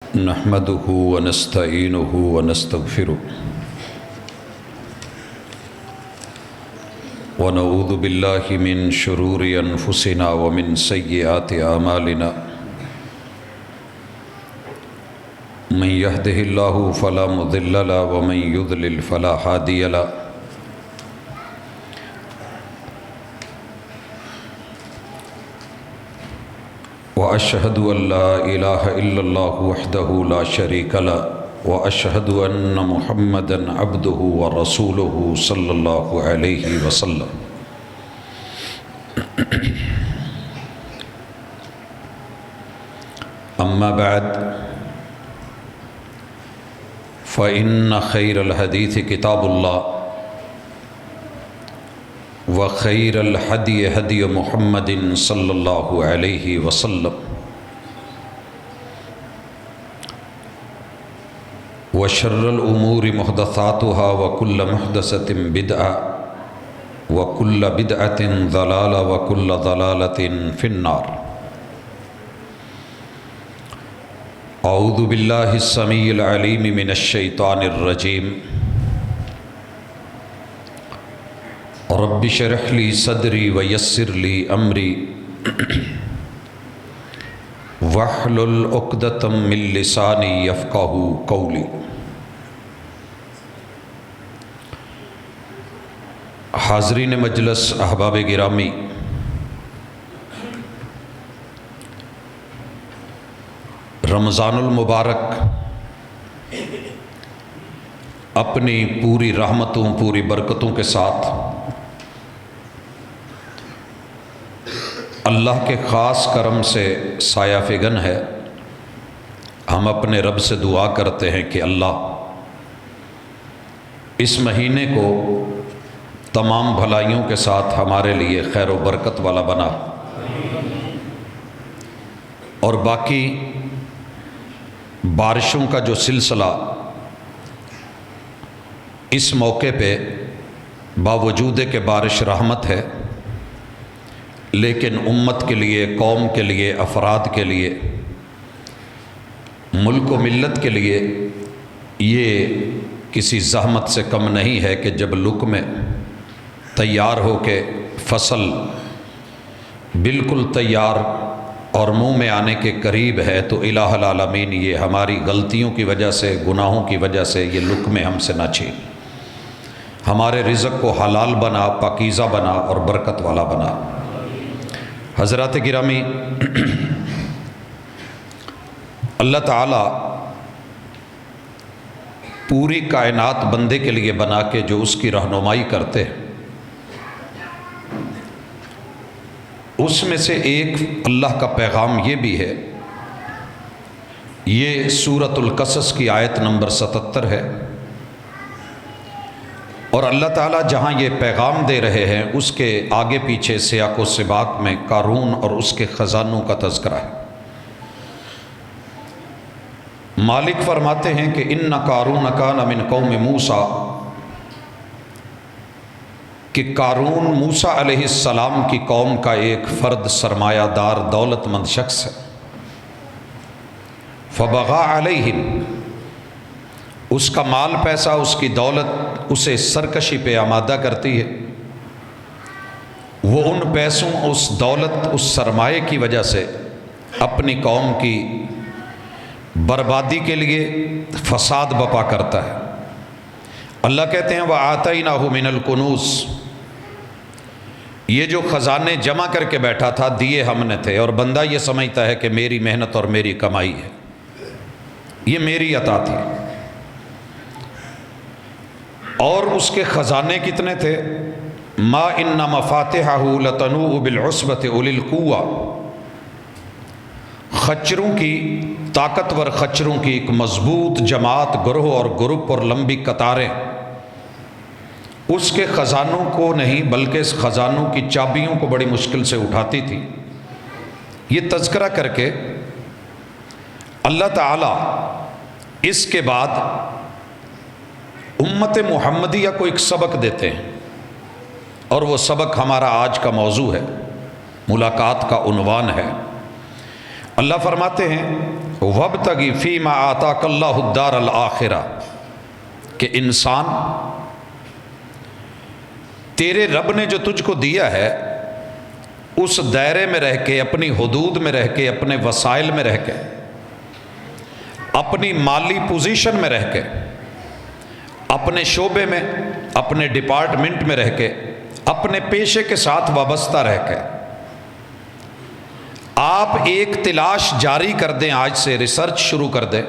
نحمده ونستعينه ونستغفره ونعوذ بالله من شرور أنفسنا ومن سيئات أعمالنا من يهده الله فلا مضل له ومن يضلل فلا هادي له وأشهد أن لا إله إلا الله وحده لا شريك له وأشهد أن محمدًا عبده ورسوله صلى الله عليه وسلم أما بعد فإن خير الحديث كتاب الله وخير الهدي هدي محمد صلى الله عليه وسلم وشر الأمور محدثاتها وكل محدثة بدعة وكل بدعة ضلالة وكل ضلالة في النار. أعوذ بالله السميع العليم من الشيطان الرجيم. رب اشرح لي صدري ويسر لي أمري واحلل عقدة من لساني يفقهوا قولي. حاضرین مجلس، احباب گرامی، رمضان المبارک اپنی پوری رحمتوں پوری برکتوں کے ساتھ اللہ کے خاص کرم سے سایہ فگن ہے. ہم اپنے رب سے دعا کرتے ہیں کہ اللہ اس مہینے کو تمام بھلائیوں کے ساتھ ہمارے لیے خیر و برکت والا بنا، اور باقی بارشوں کا جو سلسلہ اس موقع پہ باوجود کہ بارش رحمت ہے، لیکن امت کے لیے، قوم کے لیے، افراد کے لیے، ملک و ملت کے لیے یہ کسی زحمت سے کم نہیں ہے کہ جب لقمے تیار ہو کے فصل بالکل تیار اور منہ میں آنے کے قریب ہے تو الہ العالمین یہ ہماری غلطیوں کی وجہ سے، گناہوں کی وجہ سے یہ لقمے ہم سے نہ چھین، ہمارے رزق کو حلال بنا، پاکیزہ بنا اور برکت والا بنا. حضرات گرامی، اللہ تعالیٰ پوری کائنات بندے کے لیے بنا کے جو اس کی رہنمائی کرتے ہیں، اس میں سے ایک اللہ کا پیغام یہ بھی ہے. یہ سورۃ القصص کی آیت نمبر 77 ہے، اور اللہ تعالیٰ جہاں یہ پیغام دے رہے ہیں اس کے آگے پیچھے سیاق و سباق میں قارون اور اس کے خزانوں کا تذکرہ ہے. مالک فرماتے ہیں کہ ان قارون کان من قوم موسیٰ، کہ قارون موسیٰ علیہ السلام کی قوم کا ایک فرد، سرمایہ دار، دولت مند شخص ہے. فبغى علیہم، اس کا مال پیسہ، اس کی دولت اسے سرکشی پہ آمادہ کرتی ہے. وہ ان پیسوں، اس دولت، اس سرمایے کی وجہ سے اپنی قوم کی بربادی کے لیے فساد بپا کرتا ہے. اللہ کہتے ہیں وَآتَيْنَاهُ مِنَ الْكُنُوزِ، یہ جو خزانے جمع کر کے بیٹھا تھا دیے ہم نے تھے، اور بندہ یہ سمجھتا ہے کہ میری محنت اور میری کمائی ہے، یہ میری عطا تھی. اور اس کے خزانے کتنے تھے؟ ما ان مفاتحہ لتنوء بالعصبۃ اولی القوہ، خچروں کی، طاقتور خچروں کی ایک مضبوط جماعت، گروہ اور گروپ اور لمبی قطاریں اس کے خزانوں کو نہیں بلکہ اس خزانوں کی چابیوں کو بڑی مشکل سے اٹھاتی تھی. یہ تذکرہ کر کے اللہ تعالیٰ اس کے بعد امت محمدیہ کو ایک سبق دیتے ہیں، اور وہ سبق ہمارا آج کا موضوع ہے، ملاقات کا عنوان ہے. اللہ فرماتے ہیں وَابْتَغِ فِيمَا آتَاكَ اللَّهُ الدَّارَ الْآخِرَةَ کہ انسان تیرے رب نے جو تجھ کو دیا ہے اس دائرے میں رہ کے، اپنی حدود میں رہ کے، اپنے وسائل میں رہ کے، اپنی مالی پوزیشن میں رہ کے، اپنے شعبے میں، اپنے ڈپارٹمنٹ میں رہ کے، اپنے پیشے کے ساتھ وابستہ رہ کے آپ ایک تلاش جاری کر دیں، آج سے ریسرچ شروع کر دیں،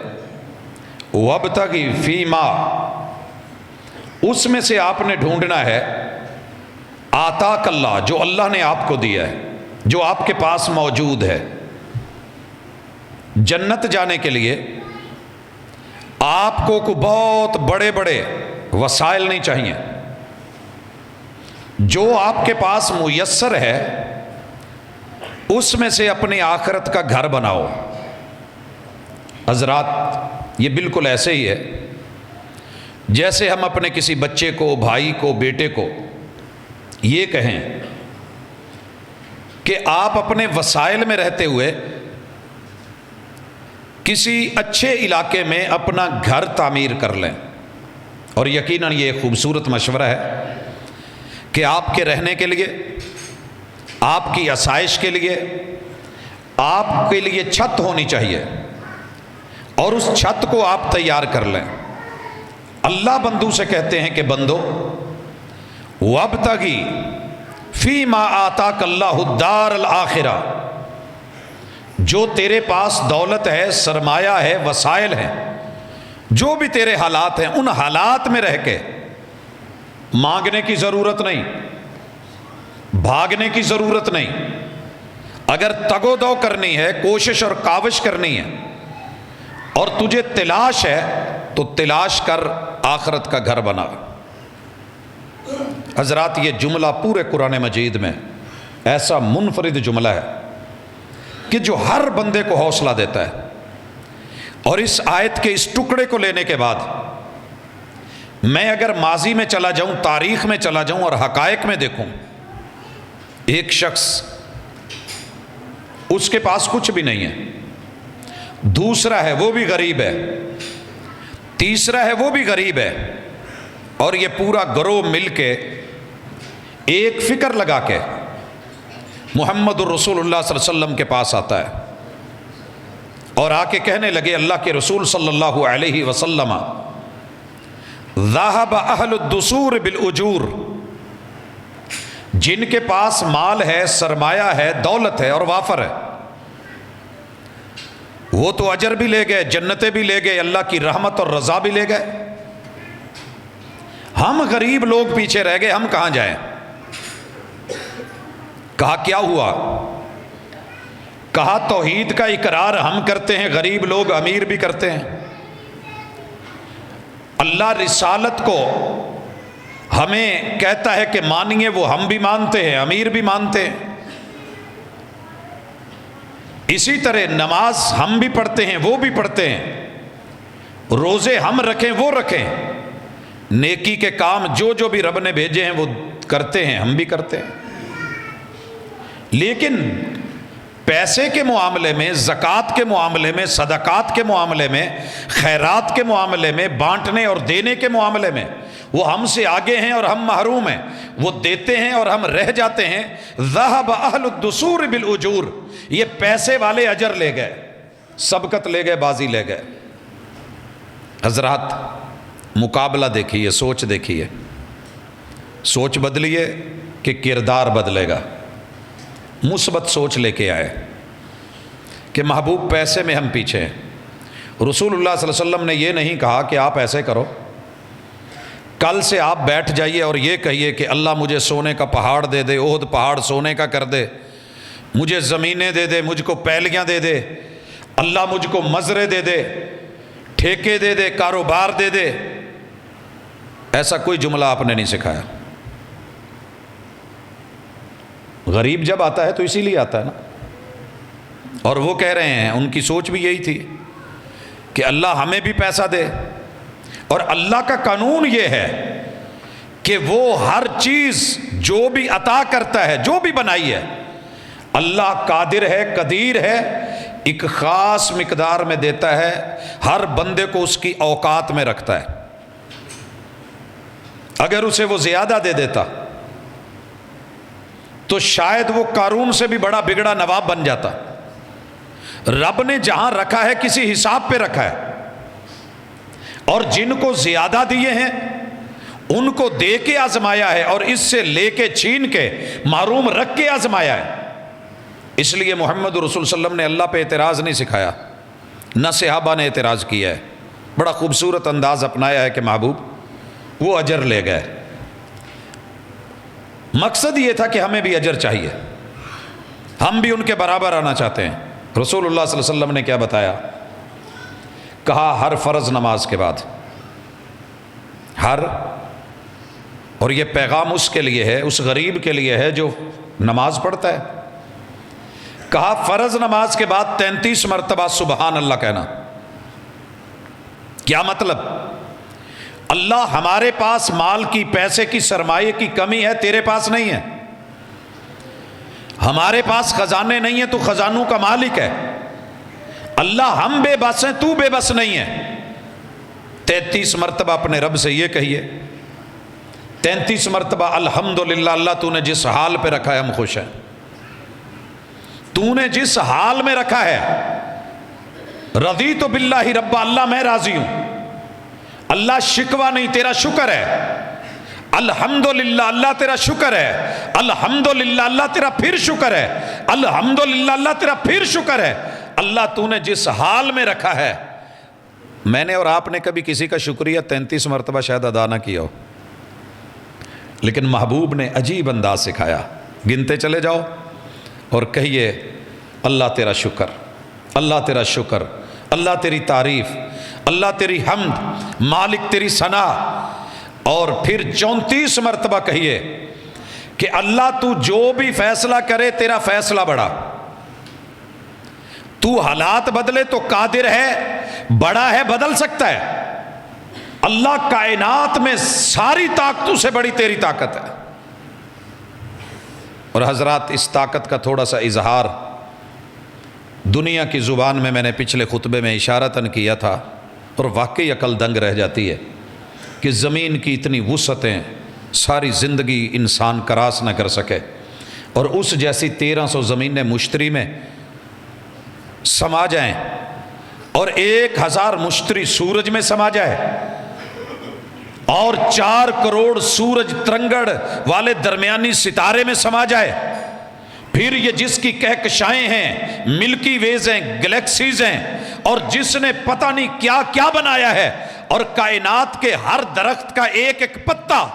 وَابْتَغِ فِيمَا، اس میں سے آپ نے ڈھونڈنا ہے آتاک اللہ، جو اللہ نے آپ کو دیا ہے، جو آپ کے پاس موجود ہے۔ جنت جانے کے لیے آپ کو بہت بڑے بڑے وسائل نہیں چاہیے، جو آپ کے پاس میسر ہے اس میں سے اپنی آخرت کا گھر بناؤ۔ حضرات یہ بالکل ایسے ہی ہے جیسے ہم اپنے کسی بچے کو، بھائی کو، بیٹے کو یہ کہیں کہ آپ اپنے وسائل میں رہتے ہوئے کسی اچھے علاقے میں اپنا گھر تعمیر کر لیں، اور یقیناً یہ ایک خوبصورت مشورہ ہے کہ آپ کے رہنے کے لیے، آپ کی آسائش کے لیے، آپ کے لیے چھت ہونی چاہیے، اور اس چھت کو آپ تیار کر لیں۔ اللہ بندوں سے کہتے ہیں کہ بندو وَابْتَغِ فِيمَا آتَاكَ اللَّهُ الدَّارَ الْآخِرَةَ، جو تیرے پاس دولت ہے، سرمایہ ہے، وسائل ہیں، جو بھی تیرے حالات ہیں، ان حالات میں رہ کے مانگنے کی ضرورت نہیں، بھاگنے کی ضرورت نہیں۔ اگر تگ و دو کرنی ہے، کوشش اور کاوش کرنی ہے، اور تجھے تلاش ہے تو تلاش کر، آخرت کا گھر بنا۔ حضرات یہ جملہ پورے قرآن مجید میں ایسا منفرد جملہ ہے کہ جو ہر بندے کو حوصلہ دیتا ہے، اور اس آیت کے اس ٹکڑے کو لینے کے بعد میں اگر ماضی میں چلا جاؤں، تاریخ میں چلا جاؤں اور حقائق میں دیکھوں، ایک شخص اس کے پاس کچھ بھی نہیں ہے، دوسرا ہے وہ بھی غریب ہے، تیسرا ہے وہ بھی غریب ہے، اور یہ پورا گروہ مل کے ایک فکر لگا کے محمد الرسول اللہ صلی اللہ علیہ وسلم کے پاس آتا ہے اور آ کے کہنے لگے اللہ کے رسول صلی اللہ علیہ وسلم ذہب اہل الدثور بالاجور، جن کے پاس مال ہے، سرمایہ ہے، دولت ہے اور وافر ہے، وہ تو اجر بھی لے گئے، جنتیں بھی لے گئے، اللہ کی رحمت اور رضا بھی لے گئے، ہم غریب لوگ پیچھے رہ گئے، ہم کہاں جائیں؟ کہا کیا ہوا؟ کہا توحید کا اقرار ہم کرتے ہیں، غریب لوگ امیر بھی کرتے ہیں، اللہ رسالت کو ہمیں کہتا ہے کہ مانیے، وہ ہم بھی مانتے ہیں، امیر بھی مانتے ہیں، اسی طرح نماز ہم بھی پڑھتے ہیں، وہ بھی پڑھتے ہیں، روزے ہم رکھیں، وہ رکھیں، نیکی کے کام جو بھی رب نے بھیجے ہیں وہ کرتے ہیں، ہم بھی کرتے ہیں، لیکن پیسے کے معاملے میں، زکوٰۃ کے معاملے میں، صدقات کے معاملے میں، خیرات کے معاملے میں، بانٹنے اور دینے کے معاملے میں وہ ہم سے آگے ہیں اور ہم محروم ہیں، وہ دیتے ہیں اور ہم رہ جاتے ہیں۔ ذہب اہل الدثور بالاجور، یہ پیسے والے اجر لے گئے، سبقت لے گئے، بازی لے گئے۔ حضرات مقابلہ دیکھیے، سوچ دیکھیے، سوچ بدلیے کہ کردار بدلے گا۔ مثبت سوچ لے کے آئے کہ محبوب پیسے میں ہم پیچھے ہیں۔ رسول اللہ صلی اللہ علیہ وسلم نے یہ نہیں کہا کہ آپ ایسے کرو، کل سے آپ بیٹھ جائیے اور یہ کہیے کہ اللہ مجھے سونے کا پہاڑ دے دے، احد پہاڑ سونے کا کر دے، مجھے زمینیں دے دے، مجھ کو پیلیاں دے دے، اللہ مجھ کو مزرے دے دے، ٹھیکے دے دے، کاروبار دے دے۔ ایسا کوئی جملہ آپ نے نہیں سکھایا۔ غریب جب آتا ہے تو اسی لیے آتا ہے نا، اور وہ کہہ رہے ہیں، ان کی سوچ بھی یہی تھی کہ اللہ ہمیں بھی پیسہ دے، اور اللہ کا قانون یہ ہے کہ وہ ہر چیز جو بھی عطا کرتا ہے، جو بھی بنائی ہے، اللہ قادر ہے، قدیر ہے، ایک خاص مقدار میں دیتا ہے، ہر بندے کو اس کی اوقات میں رکھتا ہے۔ اگر اسے وہ زیادہ دے دیتا تو شاید وہ قارون سے بھی بڑا بگڑا نواب بن جاتا۔ رب نے جہاں رکھا ہے کسی حساب پہ رکھا ہے، اور جن کو زیادہ دیے ہیں ان کو دے کے آزمایا ہے، اور اس سے لے کے چھین کے محروم رکھ کے آزمایا ہے۔ اس لیے محمد رسول صلی اللہ علیہ وسلم نے اللہ پہ اعتراض نہیں سکھایا، نہ صحابہ نے اعتراض کیا ہے، بڑا خوبصورت انداز اپنایا ہے کہ محبوب وہ اجر لے گئے۔ مقصد یہ تھا کہ ہمیں بھی اجر چاہیے، ہم بھی ان کے برابر آنا چاہتے ہیں۔ رسول اللہ صلی اللہ علیہ وسلم نے کیا بتایا؟ کہا ہر فرض نماز کے بعد، اور یہ پیغام اس کے لیے ہے، اس غریب کے لیے ہے جو نماز پڑھتا ہے، کہا فرض نماز کے بعد 33 مرتبہ سبحان اللہ کہنا۔ کیا مطلب؟ اللہ ہمارے پاس مال کی، پیسے کی، سرمایے کی کمی ہے، تیرے پاس نہیں ہے۔ ہمارے پاس خزانے نہیں ہیں، تو خزانوں کا مالک ہے۔ اللہ ہم بے بس ہیں، تو بے بس نہیں ہے۔ 33 مرتبہ اپنے رب سے یہ کہیے، 33 مرتبہ الحمدللہ، اللہ تو نے جس حال پہ رکھا ہے ہم خوش ہیں، تو نے جس حال میں رکھا ہے، رضیت باللہ ربا، اللہ میں راضی ہوں، اللہ شکوہ نہیں، تیرا شکر ہے، الحمدللہ اللہ تیرا شکر ہے، الحمدللہ اللہ تیرا پھر شکر ہے، الحمدللہ اللہ تیرا پھر شکر ہے۔ اللہ تو نے جس حال میں رکھا ہے، میں نے اور آپ نے کبھی کسی کا شکریہ 33 مرتبہ شاید ادا نہ کیا ہو، لیکن محبوب نے عجیب انداز سکھایا، گنتے چلے جاؤ اور کہیے اللہ تیرا شکر، اللہ تیرا شکر، اللہ تیری تعریف، اللہ تیری حمد، مالک تیری ثنا، اور پھر 34 مرتبہ کہیے کہ اللہ تو جو بھی فیصلہ کرے تیرا فیصلہ بڑا، تو حالات بدلے تو قادر ہے، بڑا ہے، بدل سکتا ہے۔ اللہ کائنات میں ساری طاقتوں سے بڑی تیری طاقت ہے۔ اور حضرات اس طاقت کا تھوڑا سا اظہار دنیا کی زبان میں نے پچھلے خطبے میں اشارتاً کیا تھا، اور واقعی عقل دنگ رہ جاتی ہے کہ زمین کی اتنی وسعتیں ساری زندگی انسان کراس نہ کر سکے، اور اس جیسی 1300 زمینیں مشتری میں سما جائیں، اور 1000 مشتری سورج میں سما جائے، اور 4 کروڑ سورج ترنگڑ والے درمیانی ستارے میں سما جائے، پھر یہ جس کی کہکشائیں ہیں، ملکی ویز ہیں، گلیکسیز ہیں، اور جس نے پتہ نہیں کیا کیا بنایا ہے، اور کائنات کے ہر درخت کا ایک ایک پتا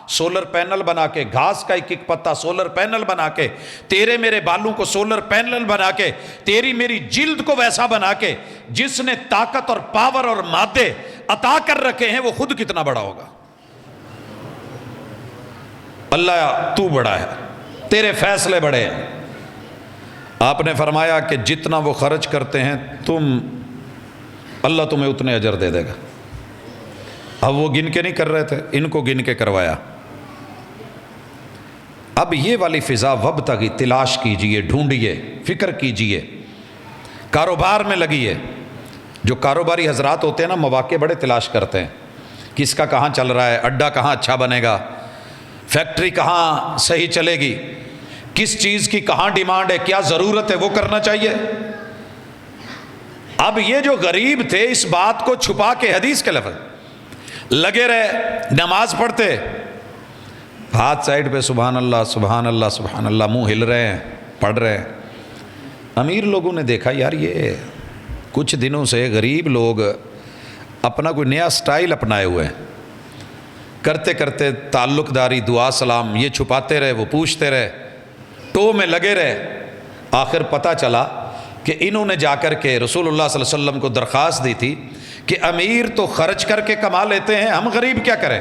سولر پینل بنا کے، گھاس کا ایک ایک پتا سولر پینل بنا کے، تیرے میرے بالوں کو سولر پینل بنا کے، تیری میری جلد کو ویسا بنا کے، جس نے طاقت اور پاور اور مادے عطا کر رکھے ہیں، وہ خود کتنا بڑا ہوگا۔ اللہ تو بڑا ہے، تیرے فیصلے بڑے ہیں۔ آپ نے فرمایا کہ جتنا وہ خرچ کرتے ہیں اللہ تمہیں اتنے اجر دے دے گا۔ اب وہ گن کے نہیں کر رہے تھے، ان کو گن کے کروایا۔ اب یہ والی فضا وابتغی، تلاش کیجئے، ڈھونڈیے، فکر کیجئے، کاروبار میں لگیے۔ جو کاروباری حضرات ہوتے ہیں نا، مواقع بڑے تلاش کرتے ہیں، کس کا کہاں چل رہا ہے، اڈا کہاں اچھا بنے گا، فیکٹری کہاں صحیح چلے گی، کس چیز کی کہاں ڈیمانڈ ہے، کیا ضرورت ہے، وہ کرنا چاہیے۔ اب یہ جو غریب تھے اس بات کو چھپا کے، حدیث کے لفظ لگے رہے، نماز پڑھتے، ہاتھ سائڈ پہ سبحان اللہ سبحان اللہ سبحان اللہ، منہ ہل رہے ہیں، پڑھ رہے ہیں۔ امیر لوگوں نے دیکھا یار یہ کچھ دنوں سے غریب لوگ اپنا کوئی نیا سٹائل اپنائے ہوئے ہیں، کرتے کرتے تعلق داری، دعا سلام، یہ چھپاتے رہے، وہ پوچھتے رہے، ٹو میں لگے رہے۔ آخر پتہ چلا کہ انہوں نے جا کر کے رسول اللہ صلی اللہ علیہ وسلم کو درخواست دی تھی کہ امیر تو خرچ کر کے کما لیتے ہیں، ہم غریب کیا کریں؟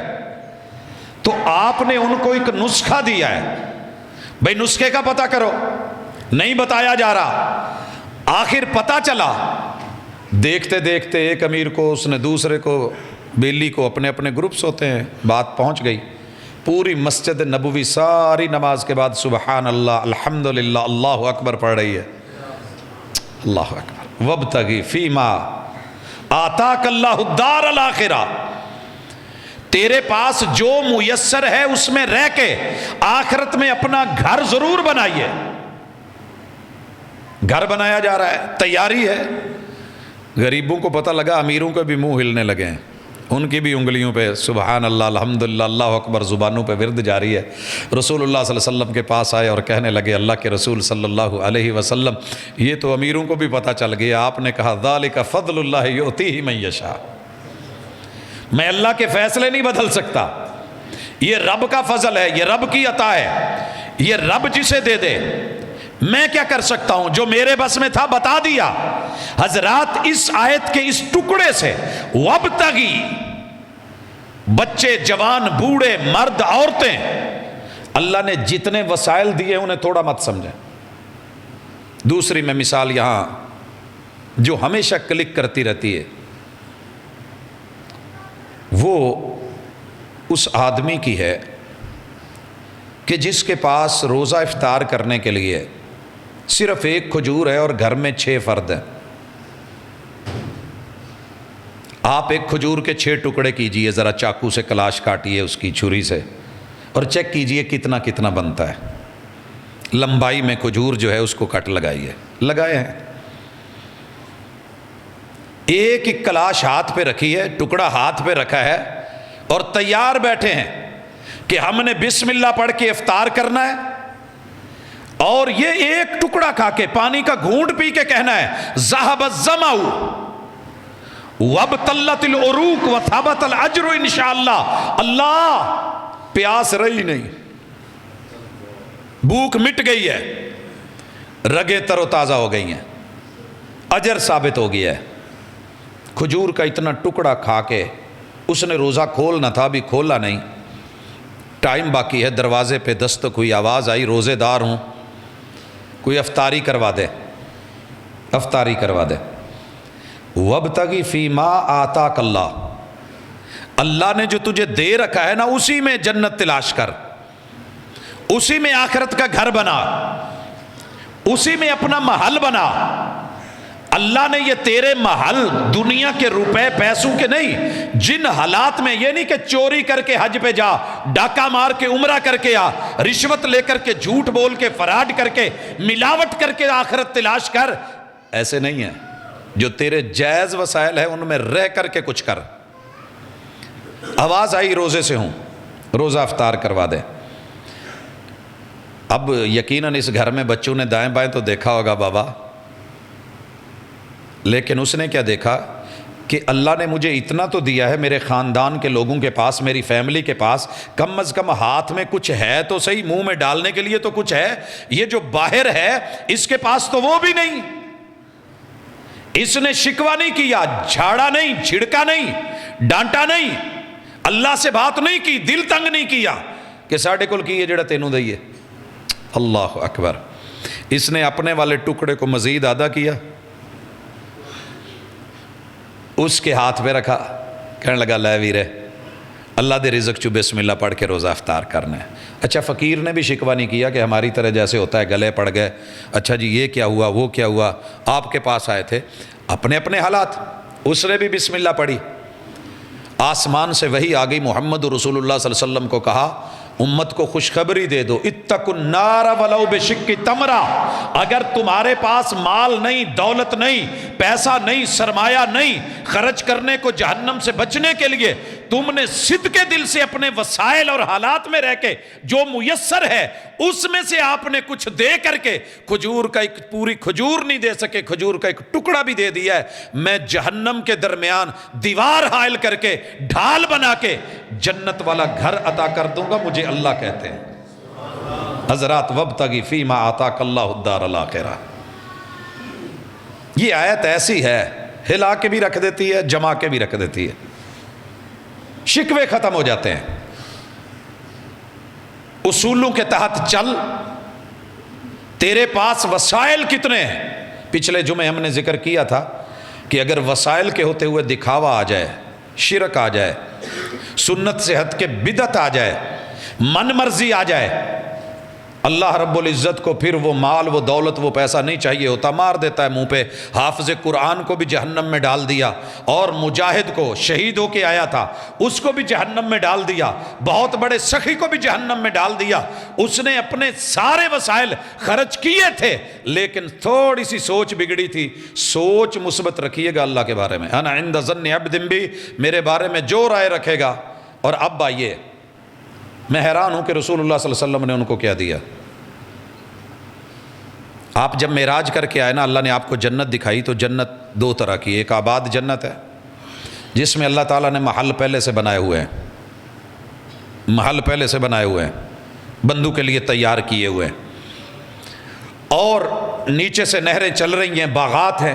تو آپ نے ان کو ایک نسخہ دیا ہے، بھئی نسخے کا پتہ کرو، نہیں بتایا جا رہا۔ آخر پتہ چلا، دیکھتے دیکھتے ایک امیر کو، اس نے دوسرے کو، بیلی کو، اپنے اپنے گروپس ہوتے ہیں، بات پہنچ گئی۔ پوری مسجد نبوی ساری نماز کے بعد سبحان اللہ الحمدللہ اللہ اکبر پڑھ رہی ہے، اللہ اکبر، وابتغی فیما آتاک اللہ الدار الآخرہ، تیرے پاس جو میسر ہے اس میں رہ کے آخرت میں اپنا گھر ضرور بنائیے۔ گھر بنایا جا رہا ہے، تیاری ہے۔ غریبوں کو پتہ لگا، امیروں کے بھی منہ ہلنے لگے ہیں، ان کی بھی انگلیوں پہ سبحان اللہ الحمدللہ اللہ اکبر زبانوں پہ ورد جاری ہے۔ رسول اللہ صلی اللہ علیہ وسلم کے پاس آئے اور کہنے لگے اللہ کے رسول صلی اللہ علیہ وسلم، یہ تو امیروں کو بھی پتہ چل گیا۔ آپ نے کہا ذالک فضل اللہ یؤتیہ من یشاء، میں اللہ کے فیصلے نہیں بدل سکتا، یہ رب کا فضل ہے، یہ رب کی عطا ہے، یہ رب جسے دے دے، میں کیا کر سکتا ہوں؟ جو میرے بس میں تھا بتا دیا۔ حضرات اس آیت کے اس ٹکڑے سے وابتغی، بچے جوان بوڑھے مرد عورتیں، اللہ نے جتنے وسائل دیے انہیں تھوڑا مت سمجھیں۔ دوسری میں مثال یہاں جو ہمیشہ کلک کرتی رہتی ہے، وہ اس آدمی کی ہے کہ جس کے پاس روزہ افطار کرنے کے لیے صرف ایک کھجور ہے اور گھر میں 6 فرد ہیں۔ آپ ایک کھجور کے 6 ٹکڑے کیجئے، ذرا چاقو سے کلاش کاٹیے اس کی چھری سے اور چیک کیجئے کتنا کتنا بنتا ہے۔ لمبائی میں کھجور جو ہے اس کو کٹ لگائیے، لگائے ہیں۔ ایک ایک کلاش ہاتھ پہ رکھی ہے، ٹکڑا ہاتھ پہ رکھا ہے اور تیار بیٹھے ہیں کہ ہم نے بسم اللہ پڑھ کے افطار کرنا ہے، اور یہ ایک ٹکڑا کھا کے پانی کا گھونٹ پی کے کہنا ہے ذہب الظمأ وابتلت العروق وثبت الاجر انشاءاللہ۔ اللہ، پیاس رہی نہیں، بھوک مٹ گئی ہے، رگیں تر و تازہ ہو گئی ہیں، اجر ثابت ہو گیا ہے۔ کھجور کا اتنا ٹکڑا کھا کے اس نے روزہ کھولنا تھا، ابھی کھولا نہیں، ٹائم باقی ہے، دروازے پہ دستک ہوئی، آواز آئی روزے دار ہوں، کوئی افطاری کروا دے، افطاری کروا دے۔ وابتغی فیما آتاک اللہ، اللہ نے جو تجھے دے رکھا ہے نا اسی میں جنت تلاش کر، اسی میں آخرت کا گھر بنا، اسی میں اپنا محل بنا۔ اللہ نے یہ تیرے محل دنیا کے روپے پیسوں کے نہیں، جن حالات میں، یہ نہیں کہ چوری کر کے حج پہ جا، ڈاکہ مار کے عمرہ کر کے آ، رشوت لے کر کے، جھوٹ بول کے، فراڈ کر کے، ملاوٹ کر کے آخرت تلاش کر، ایسے نہیں ہے۔ جو تیرے جائز وسائل ہیں ان میں رہ کر کے کچھ کر۔ آواز آئی روزے سے ہوں، روزہ افطار کروا دے۔ اب یقیناً اس گھر میں بچوں نے دائیں بائیں تو دیکھا ہوگا بابا، لیکن اس نے کیا دیکھا کہ اللہ نے مجھے اتنا تو دیا ہے، میرے خاندان کے لوگوں کے پاس، میری فیملی کے پاس کم از کم ہاتھ میں کچھ ہے تو صحیح، منہ میں ڈالنے کے لیے تو کچھ ہے۔ یہ جو باہر ہے اس کے پاس تو وہ بھی نہیں۔ اس نے شکوہ نہیں کیا، جھاڑا نہیں، چھڑکا نہیں، ڈانٹا نہیں، اللہ سے بات نہیں کی، دل تنگ نہیں کیا کہ ساڑھے کل کی یہ جڑا تینوں دئیے۔ اللہ اکبر۔ اس نے اپنے والے ٹکڑے کو مزید آدھا کیا، اس کے ہاتھ پہ رکھا، کہنے لگا لے ویرے اللہ دے رزق چو بسم اللہ پڑھ کے روزہ افطار کرنا ہے۔ اچھا فقیر نے بھی شکوہ نہیں کیا کہ ہماری طرح جیسے ہوتا ہے گلے پڑ گئے، اچھا جی یہ کیا ہوا وہ کیا ہوا، آپ کے پاس آئے تھے، اپنے اپنے حالات۔ اس نے بھی بسم اللہ پڑھی، آسمان سے وحی آ گئی، محمد رسول اللہ صلی اللہ علیہ وسلم کو کہا امت کو خوشخبری دے دو، اتقوا النار ولو بشق تمرہ، اگر تمہارے پاس مال نہیں، دولت نہیں، پیسہ نہیں، سرمایہ نہیں، خرچ کرنے کو جہنم سے بچنے کے لیے تم نے صدق دل سے اپنے وسائل اور حالات میں رہ کے جو میسر ہے اس میں سے آپ نے کچھ دے کر کے، کھجور کا ایک پوری کھجور نہیں دے سکے، کھجور کا ایک ٹکڑا بھی دے دیا ہے، میں جہنم کے درمیان دیوار حائل کر کے، ڈھال بنا کے جنت والا گھر عطا کر دوں گا، مجھے اللہ کہتے ہیں۔ حضرات وابتغی فیما آتاک اللہ الدار الآخرہ، یہ آیت ایسی ہے ہلا کے بھی رکھ دیتی ہے، جما کے بھی رکھ دیتی ہے، شکوے ختم ہو جاتے ہیں۔ اصولوں کے تحت چل، تیرے پاس وسائل کتنے ہیں؟ پچھلے جمعے ہم نے ذکر کیا تھا کہ اگر وسائل کے ہوتے ہوئے دکھاوا آ جائے، شرک آ جائے، سنت سے ہٹ کے بدعت آ جائے، من مرضی آ جائے، اللہ رب العزت کو پھر وہ مال، وہ دولت، وہ پیسہ نہیں چاہیے ہوتا، مار دیتا ہے منہ پہ۔ حافظ قرآن کو بھی جہنم میں ڈال دیا، اور مجاہد کو شہید ہو کے آیا تھا اس کو بھی جہنم میں ڈال دیا، بہت بڑے سخی کو بھی جہنم میں ڈال دیا۔ اس نے اپنے سارے وسائل خرچ کیے تھے، لیکن تھوڑی سی سوچ بگڑی تھی۔ سوچ مثبت رکھیے گا اللہ کے بارے میں، انا عند ظن عبد بھی، میرے بارے میں جو رائے رکھے گا۔ اور اب آئیے، میں حیران ہوں کہ رسول اللہ صلی اللہ علیہ وسلم نے ان کو کیا دیا۔ آپ جب معراج کر کے آئے نا، اللہ نے آپ کو جنت دکھائی، تو جنت دو طرح کی، ایک آباد جنت ہے جس میں اللہ تعالیٰ نے محل پہلے سے بنائے ہوئے ہیں، محل پہلے سے بنائے ہوئے ہیں، بندوں کے لیے تیار کیے ہوئے ہیں، اور نیچے سے نہریں چل رہی ہیں، باغات ہیں۔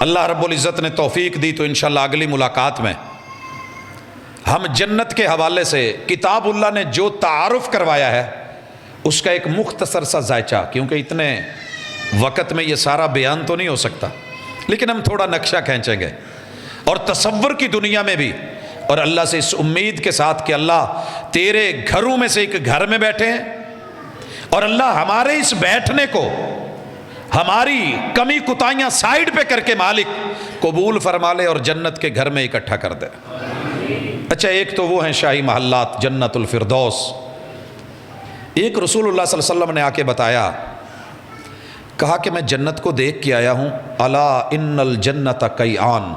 اللہ رب العزت نے توفیق دی تو انشاءاللہ اگلی ملاقات میں ہم جنت کے حوالے سے کتاب اللہ نے جو تعارف کروایا ہے اس کا ایک مختصر سا ذائچہ، کیونکہ اتنے وقت میں یہ سارا بیان تو نہیں ہو سکتا، لیکن ہم تھوڑا نقشہ کھینچیں گے، اور تصور کی دنیا میں بھی، اور اللہ سے اس امید کے ساتھ کہ اللہ تیرے گھروں میں سے ایک گھر میں بیٹھے ہیں، اور اللہ ہمارے اس بیٹھنے کو، ہماری کمی کوتاہیاں سائیڈ پہ کر کے مالک قبول فرما لے اور جنت کے گھر میں اکٹھا کر دے۔ اچھا، ایک تو وہ ہیں شاہی محلات، جنت الفردوس۔ ایک رسول اللہ صلی اللہ علیہ وسلم نے آ کے بتایا، کہا کہ میں جنت کو دیکھ کے آیا ہوں، الا ان الجنت کیان،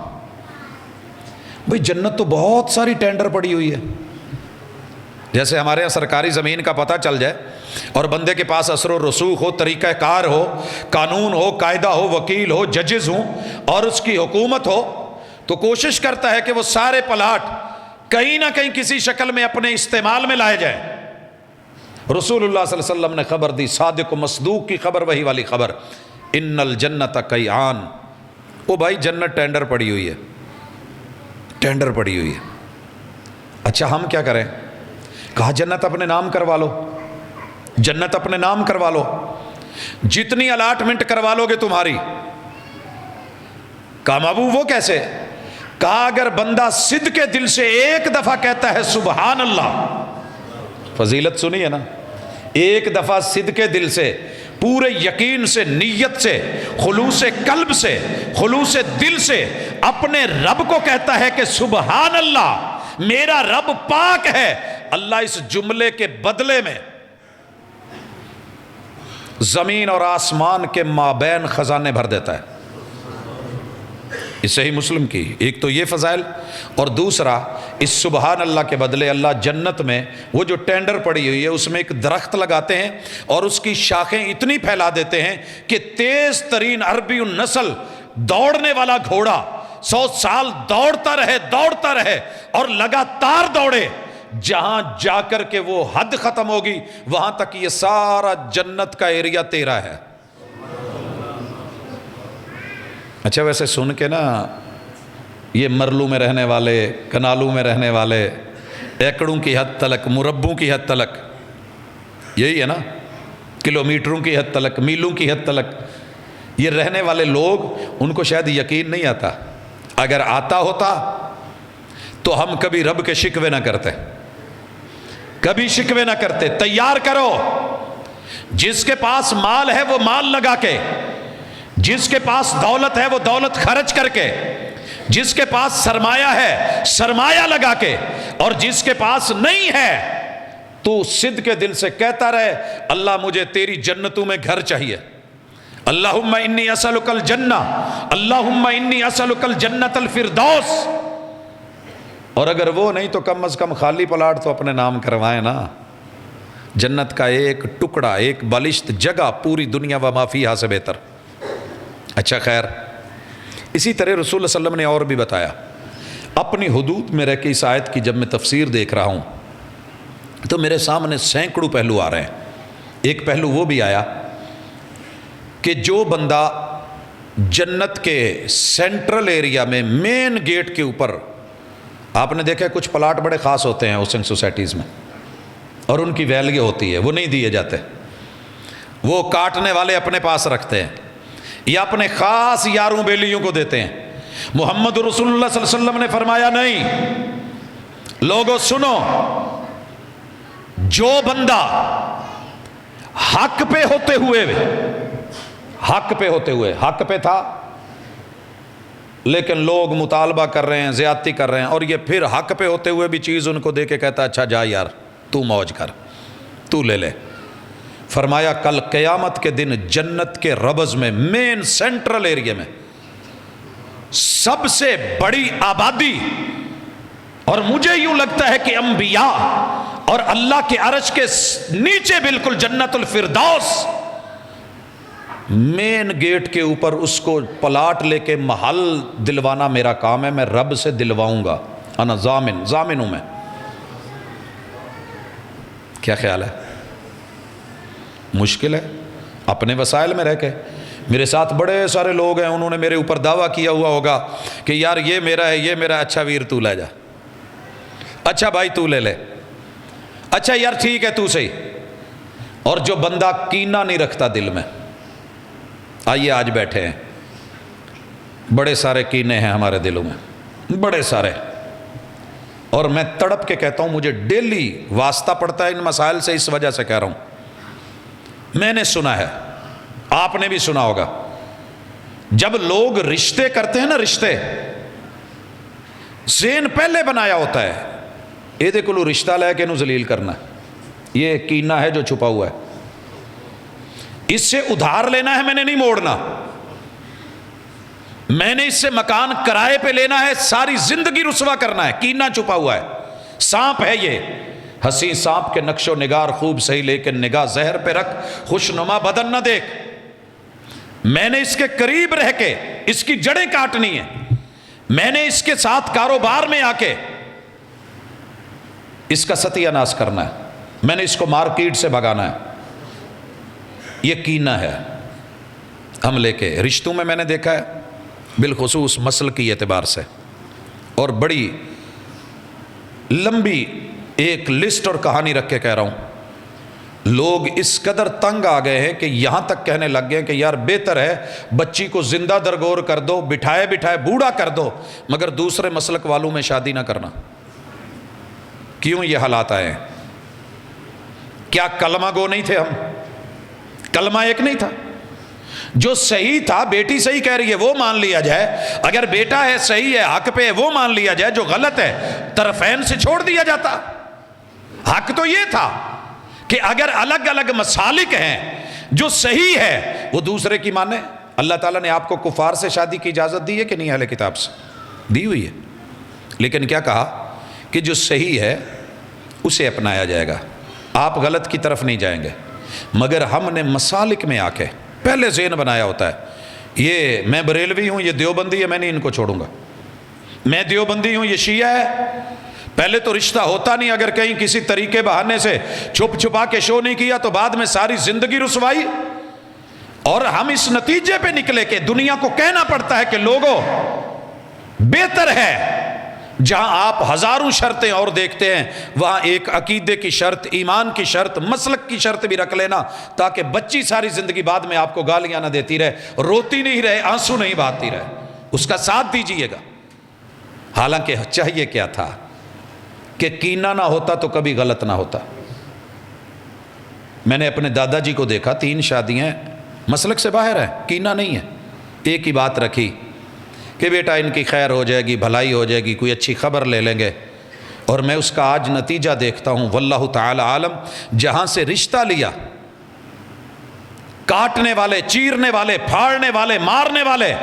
بھئی جنت تو بہت ساری ٹینڈر پڑی ہوئی ہے۔ جیسے ہمارے یہاں سرکاری زمین کا پتہ چل جائے اور بندے کے پاس اثر و رسوخ ہو، طریقہ کار ہو، قانون ہو، قاعدہ ہو، وکیل ہو، ججز ہوں، اور اس کی حکومت ہو، تو کوشش کرتا ہے کہ وہ سارے پلاٹ کہیں نہ کہیں کسی شکل میں اپنے استعمال میں لائے جائیں۔ رسول اللہ صلی اللہ علیہ وسلم نے خبر دی، صادق و مصدوق کی خبر، وہی والی خبر، ان الجنت کیان، او بھائی جنت ٹینڈر پڑی ہوئی ہے، ٹینڈر پڑی ہوئی ہے۔ اچھا ہم کیا کریں؟ کہا جنت اپنے نام کروا لو، جنت اپنے نام کروا لو، جتنی الاٹمنٹ کروا لو گے تمہاری۔ کہا بابو وہ کیسے؟ کہا اگر بندہ صدق کے دل سے ایک دفعہ کہتا ہے سبحان اللہ، فضیلت سنی ہے نا، ایک دفعہ صدق کے دل سے، پورے یقین سے، نیت سے، خلوص قلب سے، خلوص دل سے اپنے رب کو کہتا ہے کہ سبحان اللہ، میرا رب پاک ہے، اللہ اس جملے کے بدلے میں زمین اور آسمان کے مابین خزانے بھر دیتا ہے۔ اس صحیح مسلم کی ایک تو یہ فضائل، اور دوسرا اس سبحان اللہ کے بدلے اللہ جنت میں وہ جو ٹینڈر پڑی ہوئی ہے اس میں ایک درخت لگاتے ہیں، اور اس کی شاخیں اتنی پھیلا دیتے ہیں کہ تیز ترین عربی النسل دوڑنے والا گھوڑا 100 سال دوڑتا رہے اور لگاتار دوڑے، جہاں جا کر کے وہ حد ختم ہوگی وہاں تک یہ سارا جنت کا ایریا تیرا ہے۔ اچھا ویسے سن کے نا، یہ مرلوں میں رہنے والے، کنالوں میں رہنے والے، ایکڑوں کی حد تلک، مربوں کی حد تلک، یہی ہے نا، کلومیٹروں کی حد تلک، میلوں کی حد تلک، یہ رہنے والے لوگ، ان کو شاید یقین نہیں آتا۔ اگر آتا ہوتا تو ہم کبھی رب کے شکوے نہ کرتے، کبھی شکوے نہ کرتے۔ تیار کرو، جس کے پاس مال ہے وہ مال لگا کے، جس کے پاس دولت ہے وہ دولت خرچ کر کے، جس کے پاس سرمایہ ہے سرمایہ لگا کے، اور جس کے پاس نہیں ہے تو صدق کے دل سے کہتا رہے اللہ مجھے تیری جنتوں میں گھر چاہیے، اللہم انی اسألک الجنہ، اللہم انی اسألک الجنت الفردوس۔ اور اگر وہ نہیں تو کم از کم خالی پلاٹ تو اپنے نام کروائیں نا۔ جنت کا ایک ٹکڑا، ایک بالشت جگہ پوری دنیا و ما فیہا سے بہتر۔ اچھا خیر، اسی طرح رسول اللہ صلی اللہ علیہ وسلم نے اور بھی بتایا، اپنی حدود میں رہ کے اس آیت کی جب میں تفسیر دیکھ رہا ہوں تو میرے سامنے سینکڑوں پہلو آ رہے ہیں۔ ایک پہلو وہ بھی آیا کہ جو بندہ جنت کے سینٹرل ایریا میں مین گیٹ کے اوپر، آپ نے دیکھا کچھ پلاٹ بڑے خاص ہوتے ہیں ہاؤسنگ سوسائٹیز میں، اور ان کی ویلیو ہوتی ہے، وہ نہیں دیے جاتے، وہ کاٹنے والے اپنے پاس رکھتے ہیں یا اپنے خاص یاروں بیلیوں کو دیتے ہیں۔ محمد رسول اللہ صلی اللہ علیہ وسلم نے فرمایا نہیں، لوگوں سنو، جو بندہ حق پہ ہوتے ہوئے حق پہ تھا، لیکن لوگ مطالبہ کر رہے ہیں، زیادتی کر رہے ہیں، اور یہ پھر حق پہ ہوتے ہوئے بھی چیز ان کو دے کے کہتا ہے اچھا جا یار تو موج کر، تو لے لے۔ فرمایا کل قیامت کے دن جنت کے ربض میں، مین سینٹرل ایریا میں سب سے بڑی آبادی، اور مجھے یوں لگتا ہے کہ انبیاء اور اللہ کے عرش کے نیچے بالکل جنت الفردوس، مین گیٹ کے اوپر اس کو پلاٹ لے کے محل دلوانا میرا کام ہے، میں رب سے دلواؤں گا، انا ضامن ہوں میں۔ کیا خیال ہے؟ مشکل ہے اپنے وسائل میں رہ کے۔ میرے ساتھ بڑے سارے لوگ ہیں، انہوں نے میرے اوپر دعویٰ کیا ہوا ہوگا کہ یار یہ میرا ہے، یہ میرا، اچھا ویر تو لے جا، اچھا بھائی تو لے لے، اچھا یار ٹھیک ہے تو صحیح۔ اور جو بندہ کینہ نہیں رکھتا دل میں، آئیے آج بیٹھے ہیں، بڑے سارے کینے ہیں ہمارے دلوں میں، بڑے سارے، اور میں تڑپ کے کہتا ہوں مجھے ڈیلی واسطہ پڑتا ہے ان مسائل سے، اس وجہ سے کہہ رہا ہوں۔ میں نے سنا ہے، آپ نے بھی سنا ہوگا، جب لوگ رشتے کرتے ہیں نا، رشتے ذہن پہلے بنایا ہوتا ہے، یہ دیکھو لو رشتہ لے کے انہوں ذلیل کرنا ہے، یہ کینہ ہے جو چھپا ہوا ہے، اس سے ادھار لینا ہے، میں نے نہیں موڑنا، میں نے اس سے مکان کرائے پہ لینا ہے، ساری زندگی رسوا کرنا ہے، کینہ چھپا ہوا ہے، سانپ ہے یہ، ہنسی سانپ کے نقش و نگار خوب صحیح، لیکن نگاہ زہر پہ رکھ، خوشنما بدن نہ دیکھ۔ میں نے اس کے قریب رہ کے اس کی جڑیں کاٹنی ہیں، میں نے اس کے ساتھ کاروبار میں آ کے اس کا ستیہ ناش کرنا ہے، میں نے اس کو مارکیٹ سے بھگانا ہے۔ یہ کینہ ہے ہم لے کے رشتوں میں نے دیکھا ہے، بالخصوص مسلکی اعتبار سے، اور بڑی لمبی ایک لسٹ اور کہانی رکھ کے کہہ رہا ہوں، لوگ اس قدر تنگ آ گئے ہیں کہ یہاں تک کہنے لگ گئے کہ یار بہتر ہے بچی کو زندہ درگور کر دو، بٹھائے بٹھائے بوڑھا کر دو، مگر دوسرے مسلک والوں میں شادی نہ کرنا۔ کیوں یہ حالات آئے ہیں؟ کیا کلمہ گو نہیں تھے ہم؟ کلمہ ایک نہیں تھا؟ جو صحیح تھا، بیٹی صحیح کہہ رہی ہے وہ مان لیا جائے، اگر بیٹا ہے صحیح ہے حق پہ وہ مان لیا جائے، جو غلط ہے طرفین سے چھوڑ دیا جاتا۔ حق تو یہ تھا کہ اگر الگ الگ مسالک ہیں، جو صحیح ہے وہ دوسرے کی مانے۔ اللہ تعالیٰ نے آپ کو کفار سے شادی کی اجازت دی ہے کہ نہیں؟ اہل کتاب سے دی ہوئی ہے، لیکن کیا کہا کہ جو صحیح ہے اسے اپنایا جائے گا، آپ غلط کی طرف نہیں جائیں گے۔ مگر ہم نے مسالک میں آ کے پہلے ذہن بنایا ہوتا ہے، یہ میں بریلوی ہوں، یہ دیوبندی ہے، میں نہیں ان کو چھوڑوں گا، میں دیوبندی ہوں، یہ شیعہ ہے۔ پہلے تو رشتہ ہوتا نہیں، اگر کہیں کسی طریقے بہانے سے چھپ چھپا کے شو نہیں کیا تو بعد میں ساری زندگی رسوائی۔ اور ہم اس نتیجے پہ نکلے کہ دنیا کو کہنا پڑتا ہے کہ لوگوں بہتر ہے جہاں آپ ہزاروں شرطیں اور دیکھتے ہیں، وہاں ایک عقیدے کی شرط، ایمان کی شرط، مسلک کی شرط بھی رکھ لینا، تاکہ بچی ساری زندگی بعد میں آپ کو گالیاں نہ دیتی رہے، روتی نہیں رہے، آنسو نہیں بہاتی رہے، اس کا ساتھ دیجئے گا۔ حالانکہ چاہیے کیا تھا کہ کینہ نہ ہوتا تو کبھی غلط نہ ہوتا۔ میں نے اپنے دادا جی کو دیکھا، 3 شادیاں، مسلک سے باہر ہیں، کینہ نہیں ہے، ایک ہی بات رکھی کہ بیٹا ان کی خیر ہو جائے گی، بھلائی ہو جائے گی، کوئی اچھی خبر لے لیں گے۔ اور میں اس کا آج نتیجہ دیکھتا ہوں، واللہ تعالی عالم، جہاں سے رشتہ لیا، کاٹنے والے، چیرنے والے، پھاڑنے والے، مارنے والے،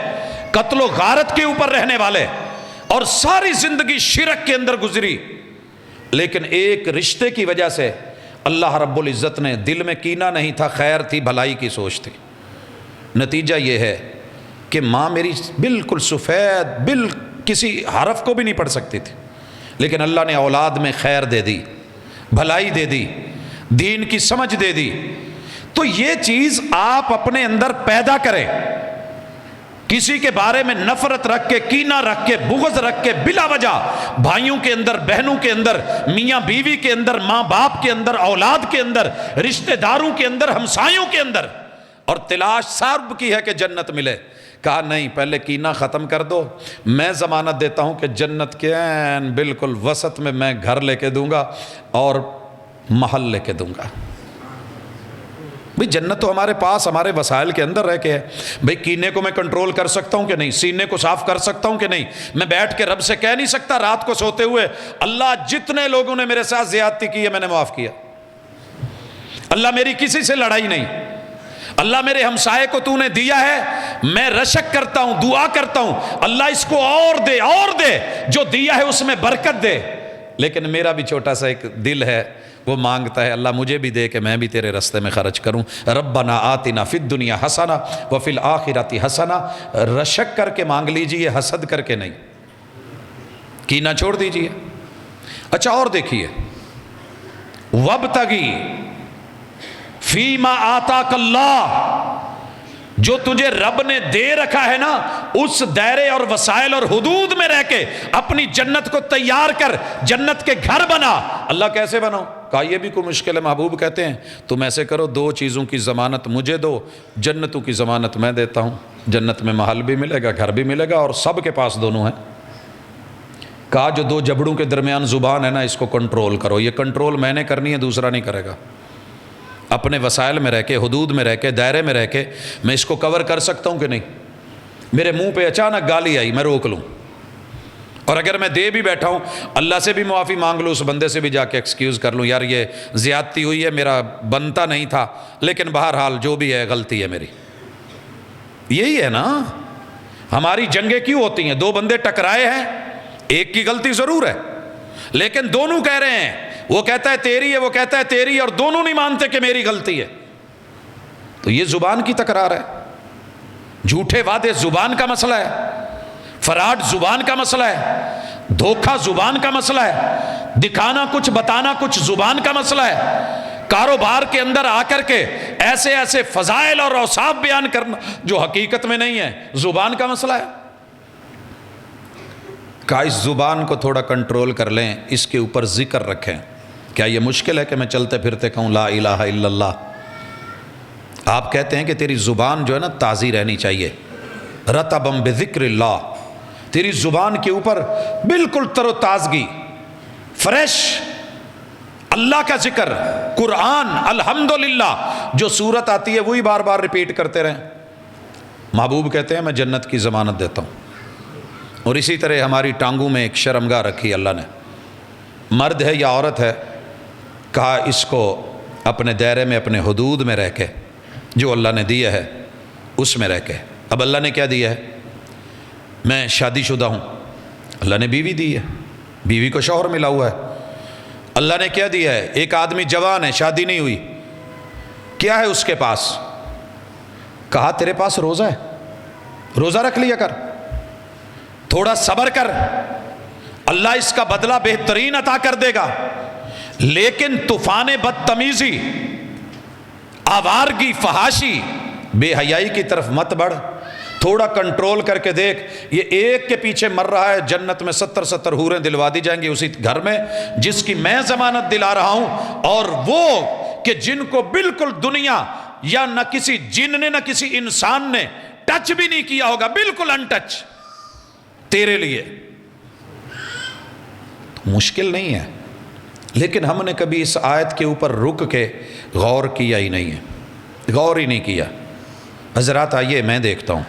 قتل و غارت کے اوپر رہنے والے، اور ساری زندگی شرک کے اندر گزری، لیکن ایک رشتے کی وجہ سے اللہ رب العزت نے، دل میں کینہ نہیں تھا، خیر تھی، بھلائی کی سوچ تھی۔ نتیجہ یہ ہے کہ ماں میری بالکل سفید، کسی حرف کو بھی نہیں پڑھ سکتی تھی، لیکن اللہ نے اولاد میں خیر دے دی، بھلائی دے دی، دین کی سمجھ دے دی۔ تو یہ چیز آپ اپنے اندر پیدا کریں، کسی کے بارے میں نفرت رکھ کے، کینہ رکھ کے، بغض رکھ کے، بلا وجہ بھائیوں کے اندر، بہنوں کے اندر، میاں بیوی کے اندر، ماں باپ کے اندر، اولاد کے اندر، رشتہ داروں کے اندر، ہمسایوں کے اندر، اور تلاش سرب کی ہے کہ جنت ملے۔ کہا نہیں، پہلے کینہ ختم کر دو، میں ضمانت دیتا ہوں کہ جنت کے بالکل وسط میں گھر لے کے دوں گا اور محل لے کے دوں گا۔ بھئی جنت تو ہمارے پاس ہمارے وسائل کے اندر رہ کے ہے. بھئی کینے کو میں کنٹرول کر سکتا ہوں کہ نہیں؟ سینے کو صاف کر سکتا ہوں کہ نہیں؟ میں بیٹھ کے رب سے کہہ نہیں سکتا رات کو سوتے ہوئے اللہ جتنے لوگوں نے میرے ساتھ زیادتی کی ہے میں نے معاف کیا، اللہ میری کسی سے لڑائی نہیں، اللہ میرے ہمسائے کو تو نے دیا ہے، میں رشک کرتا ہوں، دعا کرتا ہوں اللہ اس کو اور دے، جو دیا ہے اس میں برکت دے. لیکن میرا بھی چھوٹا سا ایک دل ہے، وہ مانگتا ہے اللہ مجھے بھی دے کہ میں بھی تیرے رستے میں خرچ کروں. ربنا آتنا فی الدنیا حسنہ وفی الآخرۃ حسنہ. رشک کر کے مانگ لیجئے، حسد کر کے نہیں، کینہ چھوڑ دیجئے. اچھا اور دیکھیے، وابتغی فیما آتاک اللہ، جو تجھے رب نے دے رکھا ہے نا اس دائرے اور وسائل اور حدود میں رہ کے اپنی جنت کو تیار کر، جنت کے گھر بنا. اللہ کیسے بناؤ؟ کہا یہ بھی کوئی مشکل ہے. محبوب کہتے ہیں تم ایسے کرو، 2 چیزوں کی ضمانت مجھے دو، جنتوں کی ضمانت میں دیتا ہوں. جنت میں محل بھی ملے گا، گھر بھی ملے گا، اور سب کے پاس دونوں ہیں. کہا جو 2 جبڑوں کے درمیان زبان ہے نا اس کو کنٹرول کرو. یہ کنٹرول میں نے کرنی ہے، دوسرا نہیں کرے گا. اپنے وسائل میں رہ کے، حدود میں رہ کے، دائرے میں رہ کے میں اس کو کور کر سکتا ہوں کہ نہیں؟ میرے منہ پہ اچانک گالی آئی، میں روک لوں، اور اگر میں دے بھی بیٹھا ہوں اللہ سے بھی معافی مانگ لوں، اس بندے سے بھی جا کے ایکسکیوز کر لوں یار یہ زیادتی ہوئی ہے، میرا بنتا نہیں تھا، لیکن بہرحال جو بھی ہے غلطی ہے میری. یہی ہے نا ہماری جنگیں کیوں ہوتی ہیں؟ 2 بندے ٹکرائے ہیں، ایک کی غلطی ضرور ہے لیکن دونوں کہہ رہے ہیں، وہ کہتا ہے تیری ہے، وہ کہتا ہے تیری ہے، اور دونوں نہیں مانتے کہ میری غلطی ہے. تو یہ زبان کی تکرار ہے. جھوٹے وعدے زبان کا مسئلہ ہے، فراڈ زبان کا مسئلہ ہے، دھوکہ زبان کا مسئلہ ہے، دکھانا کچھ بتانا کچھ زبان کا مسئلہ ہے. کاروبار کے اندر آ کر کے ایسے ایسے فضائل اور اوصاف بیان کرنا جو حقیقت میں نہیں ہے، زبان کا مسئلہ ہے. کہا اس زبان کو تھوڑا کنٹرول کر لیں، اس کے اوپر ذکر رکھیں. کیا یہ مشکل ہے کہ میں چلتے پھرتے کہوں لا الہ الا اللہ؟ آپ کہتے ہیں کہ تیری زبان جو ہے نا تازی رہنی چاہیے، رطبم بذکر اللہ، تیری زبان کے اوپر بالکل تر و تازگی، فریش اللہ کا ذکر، قرآن، الحمدللہ، جو صورت آتی ہے وہی بار بار ریپیٹ کرتے رہیں. محبوب کہتے ہیں میں جنت کی ضمانت دیتا ہوں. اور اسی طرح ہماری ٹانگوں میں ایک شرمگاہ رکھی اللہ نے، مرد ہے یا عورت ہے، کہا اس کو اپنے دائرے میں، اپنے حدود میں رہ کے، جو اللہ نے دیا ہے اس میں رہ کے. اب اللہ نے کیا دیا ہے؟ میں شادی شدہ ہوں، اللہ نے بیوی دی ہے، بیوی کو شوہر ملا ہوا ہے. اللہ نے کیا دیا ہے؟ ایک آدمی جوان ہے، شادی نہیں ہوئی، کیا ہے اس کے پاس؟ کہا تیرے پاس روزہ ہے، روزہ رکھ لیا کر، تھوڑا صبر کر، اللہ اس کا بدلہ بہترین عطا کر دے گا. لیکن طوفان بدتمیزی، آوارگی، فحاشی، بے حیائی کی طرف مت بڑھ. تھوڑا کنٹرول کر کے دیکھ، یہ ایک کے پیچھے مر رہا ہے، جنت میں 70 حوریں دلوا دی جائیں گی اسی گھر میں جس کی میں ضمانت دلا رہا ہوں. اور وہ کہ جن کو بالکل دنیا یا نہ کسی جن نے نہ کسی انسان نے ٹچ بھی نہیں کیا ہوگا، بالکل ان ٹچ تیرے لیے. مشکل نہیں ہے، لیکن ہم نے کبھی اس آیت کے اوپر رک کے غور کیا ہی نہیں ہے، غور ہی نہیں کیا. حضرات آئیے میں دیکھتا ہوں،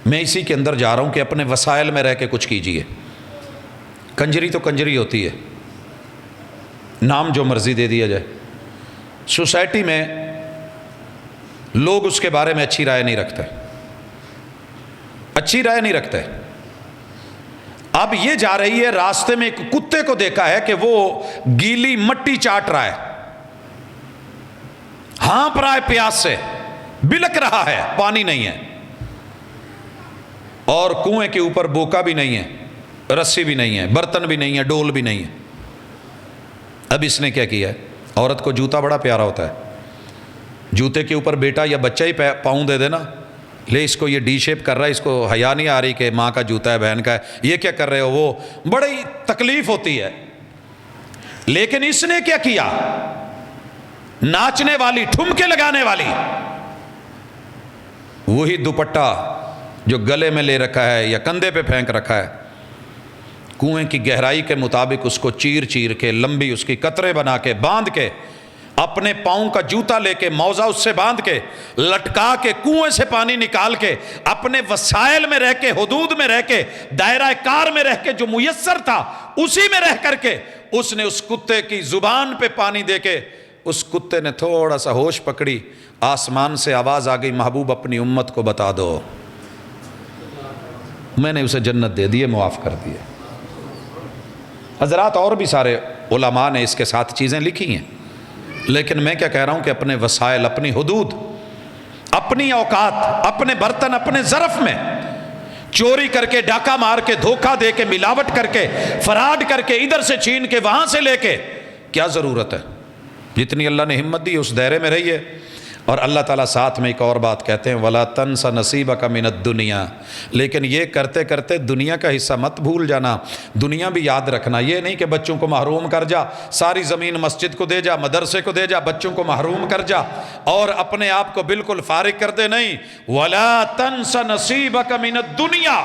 میں اسی کے اندر جا رہا ہوں کہ اپنے وسائل میں رہ کے کچھ کیجئے. کنجری تو کنجری ہوتی ہے، نام جو مرضی دے دیا جائے. سوسائٹی میں لوگ اس کے بارے میں اچھی رائے نہیں رکھتے، اچھی رائے نہیں رکھتے. اب یہ جا رہی ہے، راستے میں ایک کتے کو دیکھا ہے کہ وہ گیلی مٹی چاٹ رہا ہے، ہانپ رہا ہے پیاس سے، بلک رہا ہے، پانی نہیں ہے، اور کنویں کے اوپر بوکا بھی نہیں ہے، رسی بھی نہیں ہے، برتن بھی نہیں ہے، ڈول بھی نہیں ہے. اب اس نے کیا کیا ہے؟ عورت کو جوتا بڑا پیارا ہوتا ہے، جوتے کے اوپر بیٹا یا بچہ ہی پاؤں دے دینا، لے اس کو یہ ڈی شیپ کر رہا ہے، اس کو حیا نہیں آ رہی کہ ماں کا جوتا ہے، بہن کا ہے، یہ کیا کر رہے ہو، وہ بڑی تکلیف ہوتی ہے. لیکن اس نے کیا کیا؟ ناچنے والی، ٹھمکے لگانے والی، وہی دوپٹہ جو گلے میں لے رکھا ہے یا کندھے پہ پھینک رکھا ہے، کنویں کی گہرائی کے مطابق اس کو چیر چیر کے، لمبی اس کی قطرے بنا کے، باندھ کے اپنے پاؤں کا جوتا لے کے موزہ اس سے باندھ کے لٹکا کے کنویں سے پانی نکال کے اپنے وسائل میں رہ کے حدود میں رہ کے دائرہ کار میں رہ کے جو میسر تھا اسی میں رہ کر کے اس نے اس کتے کی زبان پہ پانی دے کے اس کتے نے تھوڑا سا ہوش پکڑی، آسمان سے آواز آ گئی، محبوب اپنی امت کو بتا دو میں نے اسے جنت دے دیے، معاف کر دیے۔ حضرات اور بھی سارے علماء نے اس کے ساتھ چیزیں لکھی ہیں، لیکن میں کیا کہہ رہا ہوں کہ اپنے وسائل، اپنی حدود، اپنی اوقات، اپنے برتن، اپنے ظرف میں چوری کر کے، ڈاکہ مار کے، دھوکہ دے کے، ملاوٹ کر کے، فراڈ کر کے، ادھر سے چھین کے وہاں سے لے کے کیا ضرورت ہے؟ جتنی اللہ نے ہمت دی اس دائرے میں رہیے۔ اور اللہ تعالیٰ ساتھ میں ایک اور بات کہتے ہیں، وَلَا تَنْسَ نَصِيبَكَ مِنَ الدُّنْيَا، لیکن یہ کرتے کرتے دنیا کا حصہ مت بھول جانا، دنیا بھی یاد رکھنا۔ یہ نہیں کہ بچوں کو محروم کر جا، ساری زمین مسجد کو دے جا، مدرسے کو دے جا، بچوں کو محروم کر جا اور اپنے آپ کو بالکل فارغ کر دے، نہیں۔ وَلَا تَنْسَ نَصِيبَكَ مِنَ الدُّنْيَا،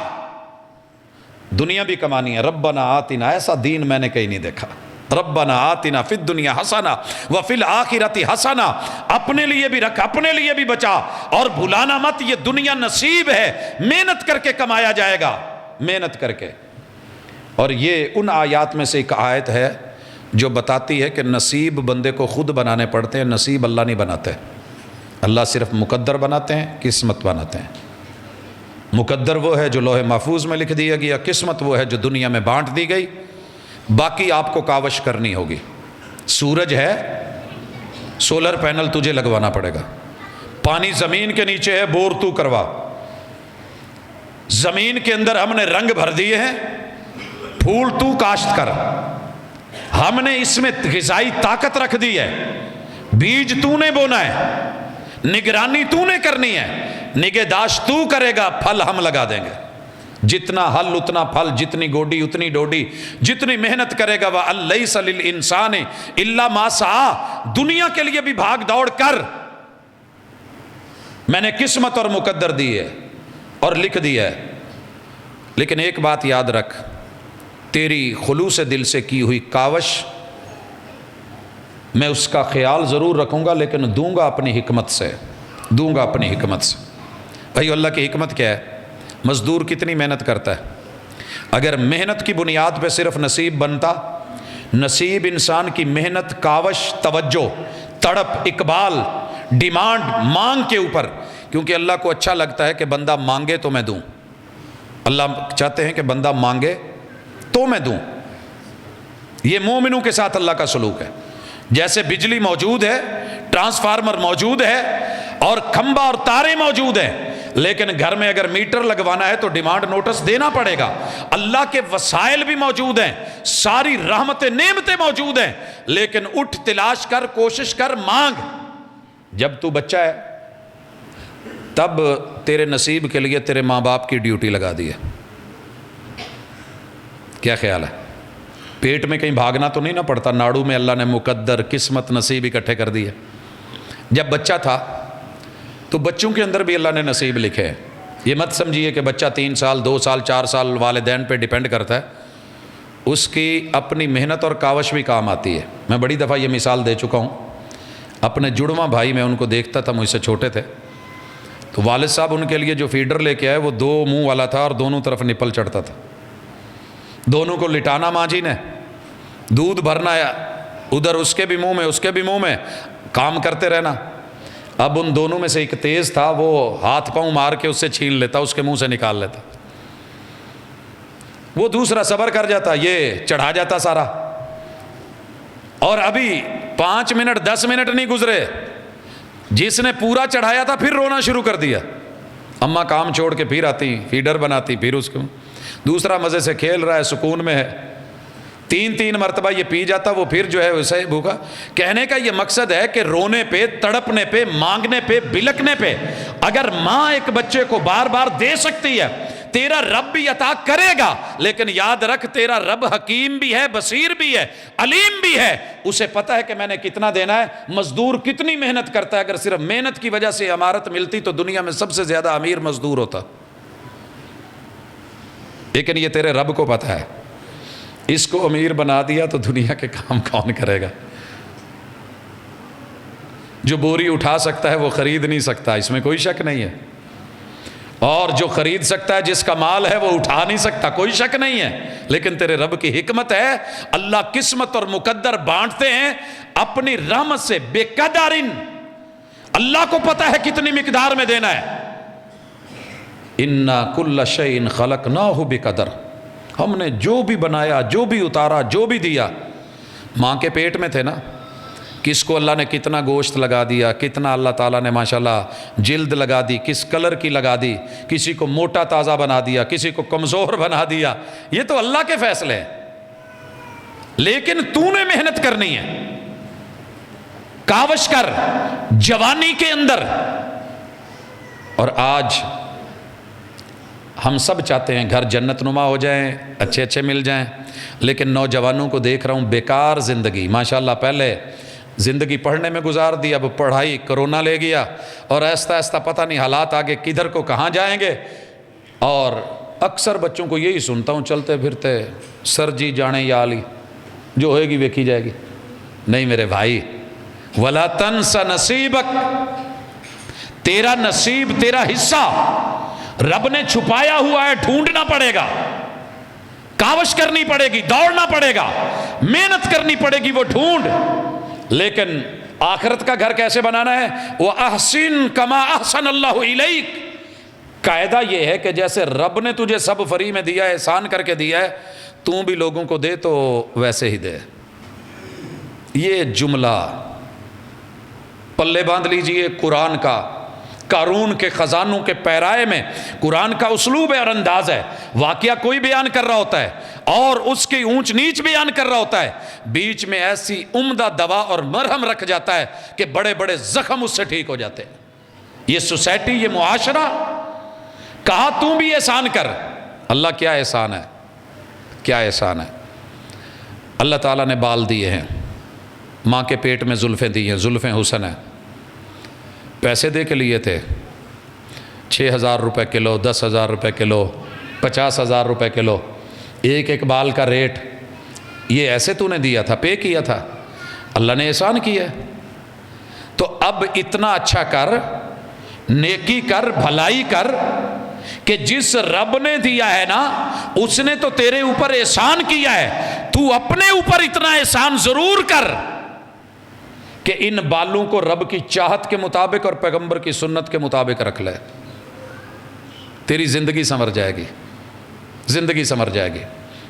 دنیا بھی کمانی ہے۔ ربنا آتنا، ایسا دین میں نے کہیں نہیں دیکھا۔ ربنا آتنا فی الدنیا حسنہ وفی الآخرۃ حسنہ، اپنے لیے بھی رکھ، اپنے لیے بھی بچا، اور بھلانا مت یہ دنیا نصیب ہے، محنت کر کے کمایا جائے گا، محنت کر کے۔ اور یہ ان آیات میں سے ایک آیت ہے جو بتاتی ہے کہ نصیب بندے کو خود بنانے پڑتے ہیں، نصیب اللہ نہیں بناتے۔ اللہ صرف مقدر بناتے ہیں، قسمت بناتے ہیں۔ مقدر وہ ہے جو لوح محفوظ میں لکھ دیا گیا، قسمت وہ ہے جو دنیا میں بانٹ دی گئی، باقی آپ کو کاوش کرنی ہوگی۔ سورج ہے، سولر پینل تجھے لگوانا پڑے گا۔ پانی زمین کے نیچے ہے، بور تو کروا۔ زمین کے اندر ہم نے رنگ بھر دیے ہیں، پھول تو کاشت کر۔ ہم نے اس میں غذائی طاقت رکھ دی ہے، بیج تو نے بونا ہے، نگرانی تو نے کرنی ہے، نگہداشت تو کرے گا، پھل ہم لگا دیں گے۔ جتنا حل اتنا پھل، جتنی گوڈی اتنی ڈوڈی، جتنی محنت کرے گا۔ وَأَلَّيْسَ لِلْإِنسَانِ إِلَّا مَا سَعَىٰ، دنیا کے لیے بھی بھاگ دوڑ کر، میں نے قسمت اور مقدر دی ہے اور لکھ دی ہے۔ لیکن ایک بات یاد رکھ، تیری خلوص دل سے کی ہوئی کاوش میں اس کا خیال ضرور رکھوں گا، لیکن دوں گا اپنی حکمت سے، دوں گا اپنی حکمت سے۔ بھائی اللہ کی حکمت کیا ہے؟ مزدور کتنی محنت کرتا ہے؟ اگر محنت کی بنیاد پہ صرف نصیب بنتا، نصیب انسان کی محنت، کاوش، توجہ، تڑپ، اقبال، ڈیمانڈ، مانگ کے اوپر، کیونکہ اللہ کو اچھا لگتا ہے کہ بندہ مانگے تو میں دوں۔ اللہ چاہتے ہیں کہ بندہ مانگے تو میں دوں۔ یہ مومنوں کے ساتھ اللہ کا سلوک ہے۔ جیسے بجلی موجود ہے، ٹرانسفارمر موجود ہے اور کھمبا اور تارے موجود ہیں، لیکن گھر میں اگر میٹر لگوانا ہے تو ڈیمانڈ نوٹس دینا پڑے گا۔ اللہ کے وسائل بھی موجود ہیں، ساری رحمتیں، نعمتیں موجود ہیں، لیکن اٹھ، تلاش کر، کوشش کر، مانگ۔ جب تو بچہ ہے تب تیرے نصیب کے لیے تیرے ماں باپ کی ڈیوٹی لگا دی ہے۔ کیا خیال ہے؟ پیٹ میں کہیں بھاگنا تو نہیں نہ پڑتا، ناڑو میں اللہ نے مقدر، قسمت، نصیب اکٹھے کر دیے۔ جب بچہ تھا تو بچوں کے اندر بھی اللہ نے نصیب لکھے ہیں۔ یہ مت سمجھیے کہ بچہ 3 سال 2 سال 4 سال والدین پہ ڈیپینڈ کرتا ہے، اس کی اپنی محنت اور کاوش بھی کام آتی ہے۔ میں بڑی دفعہ یہ مثال دے چکا ہوں، اپنے جڑواں بھائی میں ان کو دیکھتا تھا، مجھ سے چھوٹے تھے، تو والد صاحب ان کے لیے جو فیڈر لے کے آئے وہ 2 منہ والا تھا اور دونوں طرف نپل چڑھتا تھا۔ دونوں کو لٹانا ماں جی نے، دودھ بھرنا ادھر اس کے بھی منہ میں اس کے بھی منہ میں، کام کرتے رہنا۔ اب ان دونوں میں سے ایک تیز تھا، وہ ہاتھ پاؤں مار کے اس سے چھین لیتا، اس کے منہ سے نکال لیتا۔ وہ دوسرا صبر کر جاتا، یہ چڑھا جاتا سارا، اور ابھی 5 منٹ 10 منٹ نہیں گزرے، جس نے پورا چڑھایا تھا پھر رونا شروع کر دیا۔ اماں کام چھوڑ کے پھر آتی، فیڈر بناتی، پھر اس کو دوسرا مزے سے کھیل رہا ہے، سکون میں ہے، 3 مرتبہ یہ پی جاتا، وہ پھر جو ہے ویسے بھوکا۔ کہنے کا یہ مقصد ہے کہ رونے پہ، تڑپنے پہ، مانگنے پہ، بلکنے پہ اگر ماں ایک بچے کو بار بار دے سکتی ہے، تیرا رب بھی عطا کرے گا، لیکن یاد رکھ تیرا رب حکیم بھی ہے، بصیر بھی ہے، علیم بھی ہے، اسے پتہ ہے کہ میں نے کتنا دینا ہے۔ مزدور کتنی محنت کرتا ہے، اگر صرف محنت کی وجہ سے عمارت ملتی تو دنیا میں سب سے زیادہ امیر مزدور ہوتا، لیکن یہ تیرے رب کو پتہ ہے، اس کو امیر بنا دیا تو دنیا کے کام کون کرے گا؟ جو بوری اٹھا سکتا ہے وہ خرید نہیں سکتا، اس میں کوئی شک نہیں ہے، اور جو خرید سکتا ہے، جس کا مال ہے، وہ اٹھا نہیں سکتا، کوئی شک نہیں ہے۔ لیکن تیرے رب کی حکمت ہے، اللہ قسمت اور مقدر بانٹتے ہیں اپنی رحمت سے بے قدرن، اللہ کو پتا ہے کتنی مقدار میں دینا ہے۔ اِنَّا كُلَّ شَيْءٍ خَلَقْنَاهُ بِقَدَرٍ، ہم نے جو بھی بنایا، جو بھی اتارا، جو بھی دیا، ماں کے پیٹ میں تھے نا، کس کو اللہ نے کتنا گوشت لگا دیا، کتنا اللہ تعالیٰ نے ماشاءاللہ جلد لگا دی، کس کلر کی لگا دی، کسی کو موٹا تازہ بنا دیا، کسی کو کمزور بنا دیا، یہ تو اللہ کے فیصلے ہیں، لیکن تو نے محنت کرنی ہے، کاوش کر جوانی کے اندر۔ اور آج ہم سب چاہتے ہیں گھر جنت نما ہو جائیں، اچھے اچھے مل جائیں، لیکن نوجوانوں کو دیکھ رہا ہوں بیکار زندگی، ماشاءاللہ پہلے زندگی پڑھنے میں گزار دی، اب پڑھائی کرونا لے گیا، اور آہستہ آہستہ پتہ نہیں حالات آگے کدھر کو کہاں جائیں گے۔ اور اکثر بچوں کو یہی سنتا ہوں چلتے پھرتے، سر جی جانے یا علی، جو ہوئے گی ویکھی جائے گی۔ نہیں میرے بھائی، وَلَا تَنْسَ نَصِيبَكَ، تیرا نصیب، تیرا حصہ رب نے چھپایا ہوا ہے، ڈھونڈنا پڑے گا، کاوش کرنی پڑے گی، دوڑنا پڑے گا، محنت کرنی پڑے گی، وہ ڈھونڈ۔ لیکن آخرت کا گھر کیسے بنانا ہے؟ وَأَحْسِن كَمَا أَحْسَنَ اللَّهُ إِلَيْكَ، قاعدہ یہ ہے کہ جیسے رب نے تجھے سب فری میں دیا ہے، احسان کر کے دیا ہے، تو بھی لوگوں کو دے تو ویسے ہی دے۔ یہ جملہ پلے باندھ لیجئے قرآن کا، قارون کے خزانوں کے پیرائے میں قرآن کا اسلوب ہے اور انداز ہے۔ واقعہ کوئی بیان کر رہا ہوتا ہے اور اس کی اونچ نیچ بیان کر رہا ہوتا ہے، بیچ میں ایسی عمدہ دوا اور مرہم رکھ جاتا ہے کہ بڑے بڑے زخم اس سے ٹھیک ہو جاتے ہیں۔ یہ سوسائٹی، یہ معاشرہ، کہا تو بھی احسان کر۔ اللہ کیا احسان ہے، کیا احسان ہے۔ اللہ تعالیٰ نے بال دیے ہیں، ماں کے پیٹ میں زلفیں دی ہیں، زلفیں حسن ہیں، پیسے دے کے لیے تھے، 6,000 روپے کلو، 10,000 روپے کلو، 50,000 روپے کلو، ایک ایک بال کا ریٹ، یہ ایسے تو نے دیا تھا، پے کیا تھا، اللہ نے احسان کیا۔ تو اب اتنا اچھا کر، نیکی کر، بھلائی کر کہ جس رب نے دیا ہے نا، اس نے تو تیرے اوپر احسان کیا ہے، تو اپنے اوپر اتنا احسان ضرور کر کہ ان بالوں کو رب کی چاہت کے مطابق اور پیغمبر کی سنت کے مطابق رکھ لے، تیری زندگی سنور جائے گی، زندگی سنور جائے گی۔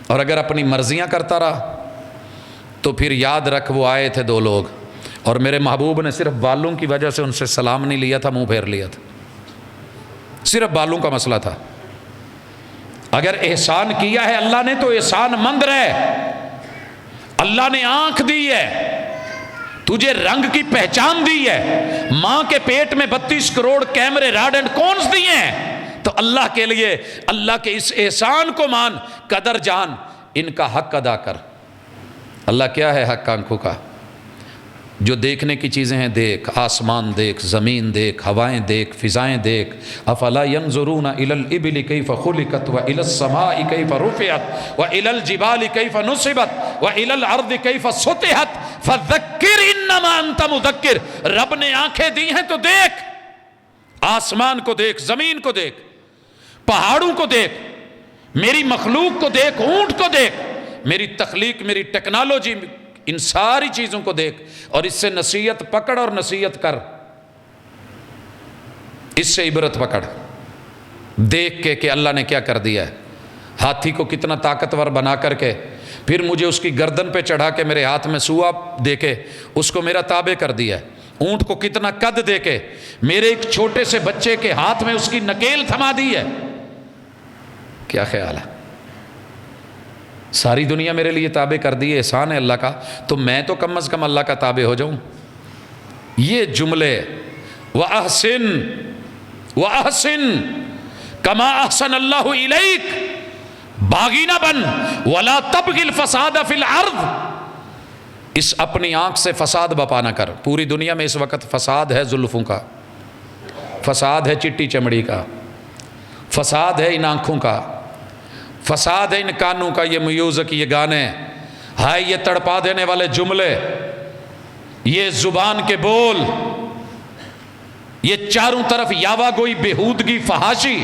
اور اگر اپنی مرضیاں کرتا رہا تو پھر یاد رکھ، وہ آئے تھے 2 لوگ، اور میرے محبوب نے صرف بالوں کی وجہ سے ان سے سلام نہیں لیا تھا، منہ پھیر لیا تھا، صرف بالوں کا مسئلہ تھا۔ اگر احسان کیا ہے اللہ نے تو احسان مند رہے، اللہ نے آنکھ دی ہے، تجھے رنگ کی پہچان دی ہے، ماں کے پیٹ میں 32 کروڑ کیمرے، راڈ اینڈ کونز دیے ہیں، تو اللہ کے لیے اللہ کے اس احسان کو مان، قدر جان، ان کا حق ادا کر۔ اللہ کیا ہے حق آنکھوں کا؟ جو دیکھنے کی چیزیں ہیں دیکھ، آسمان دیکھ، زمین دیکھ، ہوائیں دیکھ، فضائیں دیکھ۔ افلا ينظرون الى الابل كيف خلقت والى السماء كيف رفعت والى الجبال كيف نصبت والى الارض كيف سطحت فذكر انما انت مذکر۔ رب نے آنکھیں دی ہیں تو دیکھ، آسمان کو دیکھ، زمین کو دیکھ، پہاڑوں کو دیکھ، میری مخلوق کو دیکھ، اونٹ کو دیکھ، میری تخلیق، میری ٹیکنالوجی، ان ساری چیزوں کو دیکھ، اور اس سے نصیحت پکڑ اور نصیحت کر، اس سے عبرت پکڑ، دیکھ کے کہ اللہ نے کیا کر دیا ہے۔ ہاتھی کو کتنا طاقتور بنا کر کے پھر مجھے اس کی گردن پہ چڑھا کے میرے ہاتھ میں سوا دے کے اس کو میرا تابع کر دیا ہے۔ اونٹ کو کتنا قد دے کے میرے ایک چھوٹے سے بچے کے ہاتھ میں اس کی نکیل تھما دی ہے۔ کیا خیال ہے؟ ساری دنیا میرے لیے تابع کر دی ہے، احسان ہے اللہ کا، تو میں تو کم از کم اللہ کا تابع ہو جاؤں۔ یہ جملے وَأَحْسِن وَأَحْسِن كَمَا أَحْسَنَ اللَّهُ إِلَيْكَ، باغی نہ بن، وَلَا تَبْغِ الْفَسَادَ فِي الْأَرْضِ، اس اپنی آنکھ سے فساد بپا نہ کر۔ پوری دنیا میں اس وقت فساد ہے زلفوں کا، فساد ہے چٹی چمڑی کا، فساد ہے ان آنکھوں کا، فساد ہے ان کانوں کا، یہ میوزک، یہ گانے، ہائے یہ تڑپا دینے والے جملے، یہ زبان کے بول، یہ چاروں طرف یاوا گوئی، بےہودگی، فحاشی،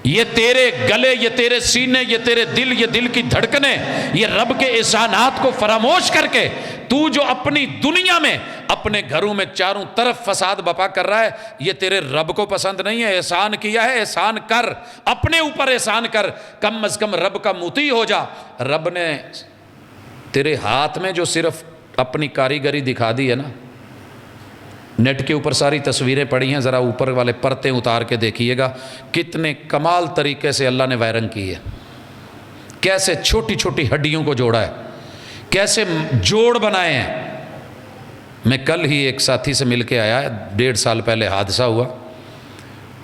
یہ تیرے گلے، یہ تیرے سینے، یہ تیرے دل، یہ دل کی دھڑکنیں، یہ رب کے احسانات کو فراموش کر کے تو جو اپنی دنیا میں اپنے گھروں میں چاروں طرف فساد بپا کر رہا ہے، یہ تیرے رب کو پسند نہیں ہے۔ احسان کیا ہے، احسان کر، اپنے اوپر احسان کر، کم از کم رب کا مطیع ہو جا۔ رب نے تیرے ہاتھ میں جو صرف اپنی کاریگری دکھا دی ہے نا، نیٹ کے اوپر ساری تصویریں پڑی ہیں، ذرا اوپر والے پرتیں اتار کے دیکھیے گا کتنے کمال طریقے سے اللہ نے وائرنگ کی ہے، کیسے چھوٹی چھوٹی ہڈیوں کو جوڑا ہے، کیسے جوڑ بنائے ہیں۔ میں کل ہی ایک ساتھی سے مل کے آیا، 1.5 سال پہلے حادثہ ہوا،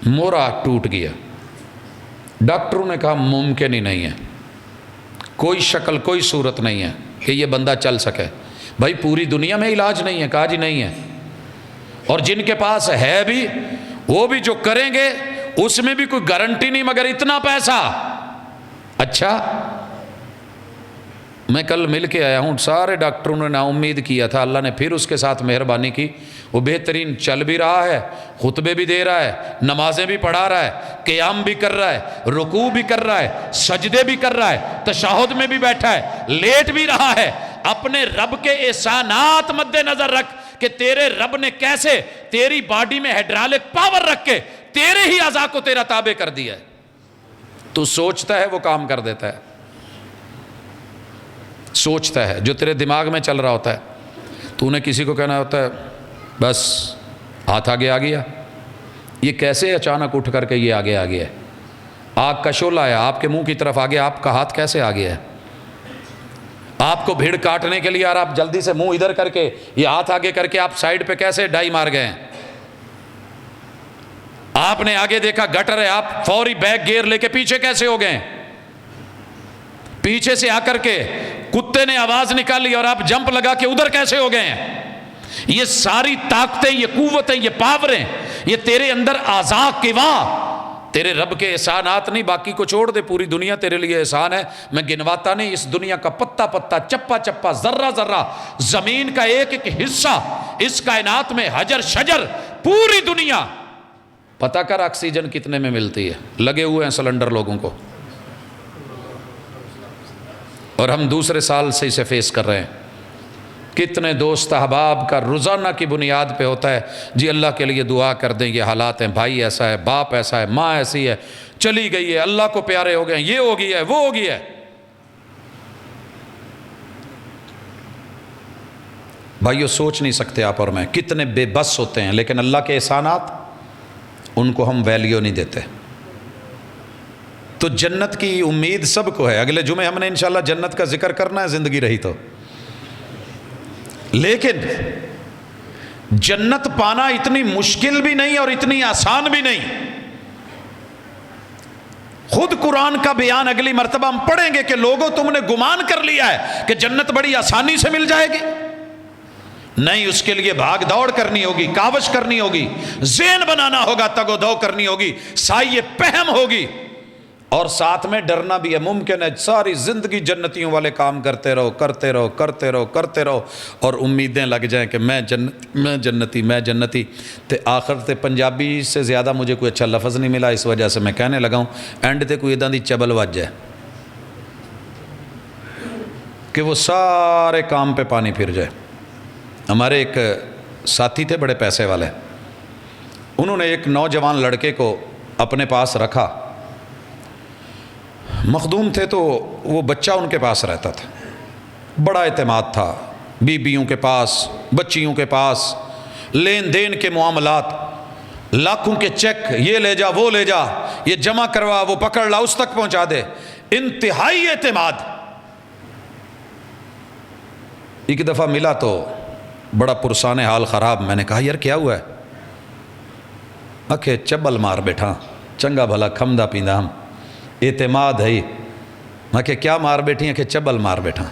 مورا ٹوٹ گیا، ڈاکٹروں نے کہا ممکن ہی نہیں ہے، کوئی شکل کوئی صورت نہیں ہے کہ یہ بندہ چل سکے۔ بھائی پوری دنیا میں علاج نہیں ہے، کہا جی نہیں ہے، اور جن کے پاس ہے بھی وہ بھی جو کریں گے اس میں بھی کوئی گارنٹی نہیں، مگر اتنا پیسہ۔ اچھا میں کل مل کے آیا ہوں، سارے ڈاکٹروں نے نا امید کیا تھا، اللہ نے پھر اس کے ساتھ مہربانی کی، وہ بہترین چل بھی رہا ہے، خطبے بھی دے رہا ہے، نمازیں بھی پڑھا رہا ہے، قیام بھی کر رہا ہے، رکوع بھی کر رہا ہے، سجدے بھی کر رہا ہے، تشہد میں بھی بیٹھا ہے، لیٹ بھی رہا ہے۔ اپنے رب کے احسانات مد نظر رکھ کہ تیرے رب نے کیسے تیری باڈی میں ہائیڈرالک پاور رکھ کے تیرے ہی اعضاء کو تیرا تابع کر دیا ہے۔ تو سوچتا ہے وہ کام کر دیتا ہے، سوچتا ہے جو تیرے دماغ میں چل رہا ہوتا ہے، تو نے کسی کو کہنا ہوتا ہے بس ہاتھ آگے آ گیا، یہ کیسے اچانک اٹھ کر کے یہ آگے آ گیا ہے؟ آگ کا شعلہ ہے آپ کے منہ کی طرف آگے، آپ کا ہاتھ کیسے آ گیا ہے؟ آپ کو بھیڑ کاٹنے کے لیے، اور آپ جلدی سے منہ ادھر کر کے یہ ہاتھ آگے کر کے آپ سائیڈ پہ کیسے ڈائی مار گئے ہیں؟ آپ نے آگے دیکھا گٹر ہے، آپ فوری بیک گیئر لے کے پیچھے کیسے ہو گئے؟ پیچھے سے آ کر کے کتے نے آواز نکالی اور آپ جمپ لگا کے ادھر کیسے ہو گئے ہیں؟ یہ ساری طاقتیں، یہ قوتیں، یہ پاوریں، یہ تیرے اندر اعضاء کے تیرے رب کے احسانات نہیں، باقی کو چھوڑ دے، پوری دنیا تیرے لیے احسان ہے، میں گنواتا نہیں، اس دنیا کا پتا پتا، چپا چپا، ذرہ ذرہ، زمین کا ایک ایک حصہ، اس کائنات میں حجر شجر، پوری دنیا، پتہ کر آکسیجن کتنے میں ملتی ہے، لگے ہوئے ہیں سلنڈر لوگوں کو، اور ہم دوسرے سال سے اسے فیس کر رہے ہیں۔ کتنے دوست احباب کا روزانہ کی بنیاد پہ ہوتا ہے جی اللہ کے لیے دعا کر دیں، یہ حالات ہیں، بھائی ایسا ہے، باپ ایسا ہے، ماں ایسی ہے، چلی گئی ہے، اللہ کو پیارے ہو گئے ہیں، یہ ہو گیا ہے، وہ ہو گیا ہے۔ بھائیو سوچ نہیں سکتے آپ اور میں، کتنے بے بس ہوتے ہیں، لیکن اللہ کے احسانات ان کو ہم ویلیو نہیں دیتے۔ تو جنت کی امید سب کو ہے، اگلے جمعے ہم نے انشاءاللہ جنت کا ذکر کرنا ہے زندگی رہی تو، لیکن جنت پانا اتنی مشکل بھی نہیں اور اتنی آسان بھی نہیں۔ خود قرآن کا بیان اگلی مرتبہ ہم پڑھیں گے کہ لوگوں تم نے گمان کر لیا ہے کہ جنت بڑی آسانی سے مل جائے گی، نہیں، اس کے لیے بھاگ دوڑ کرنی ہوگی، کاوش کرنی ہوگی، ذہن بنانا ہوگا، تگ و دو کرنی ہوگی، سائے پہم ہوگی، اور ساتھ میں ڈرنا بھی ہے۔ ممکن ہے ساری زندگی جنتیوں والے کام کرتے رہو کرتے رہو کرتے رہو کرتے رہو، اور امیدیں لگ جائیں کہ میں جنتی تے آخر تے پنجابی سے زیادہ مجھے کوئی اچھا لفظ نہیں ملا، اس وجہ سے میں کہنے لگا ہوں اینڈ تے کوئی ادھا دی چبل وج جائے کہ وہ سارے کام پہ پانی پھر جائے۔ ہمارے ایک ساتھی تھے بڑے پیسے والے، انہوں نے ایک نوجوان لڑکے کو اپنے پاس رکھا، مخدوم تھے تو وہ بچہ ان کے پاس رہتا تھا، بڑا اعتماد تھا، بیویوں کے پاس، بچیوں کے پاس، لین دین کے معاملات، لاکھوں کے چیک، یہ لے جا وہ لے جا، یہ جمع کروا وہ پکڑ لا اس تک پہنچا دے، انتہائی اعتماد۔ ایک دفعہ ملا تو بڑا پرسان حال خراب، میں نے کہا یار کیا ہوا ہے؟ اکھے چبل مار بیٹھا، چنگا بھلا کھمدا پیندا ہم، اعتماد ہے۔ میں کہ کیا مار بیٹھی ہیں؟ کہ چبل مار بیٹھا۔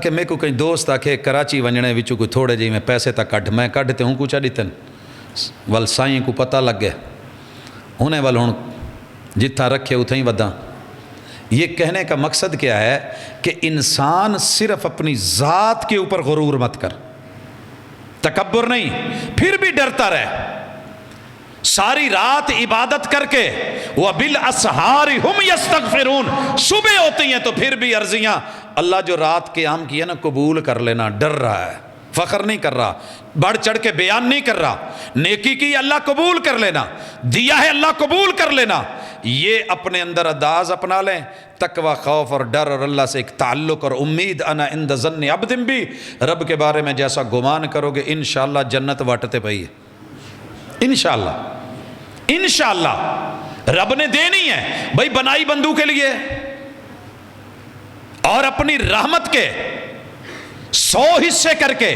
کہ میں کو کہیں دوست آکھے کراچی ونجنے وچوں کوئی تھوڑے جی میں پیسے تک کٹ، میں کٹتے ہوں کچھ دیتن ول سائیں کو پتہ لگ گئے انہیں ول ہوں جتھا رکھے اتھیں ہی وداں۔ یہ کہنے کا مقصد کیا ہے کہ انسان صرف اپنی ذات کے اوپر غرور مت کر، تکبر نہیں، پھر بھی ڈرتا رہے، ساری رات عبادت کر کے وَبِالْأَسْحَارِ هُمْ يَسْتَغْفِرُونَ، صبح ہوتی ہیں تو پھر بھی عرضیاں اللہ جو رات قیام کی ہے نا قبول کر لینا، ڈر رہا ہے، فخر نہیں کر رہا، بڑھ چڑھ کے بیان نہیں کر رہا، نیکی کی اللہ قبول کر لینا، دیا ہے اللہ قبول کر لینا، یہ اپنے اندر انداز اپنا لیں، تقوی، خوف اور ڈر اور اللہ سے ایک تعلق اور امید، انا عند ظن عبد بھی، رب کے بارے میں جیسا گمان کرو گے انشاءاللہ جنت واٹتے پئی ہے، انشاءاللہ انشاءاللہ رب نے دینی ہے بھائی، بنائی بندوں کے لیے، اور اپنی رحمت کے 100 حصے کر کے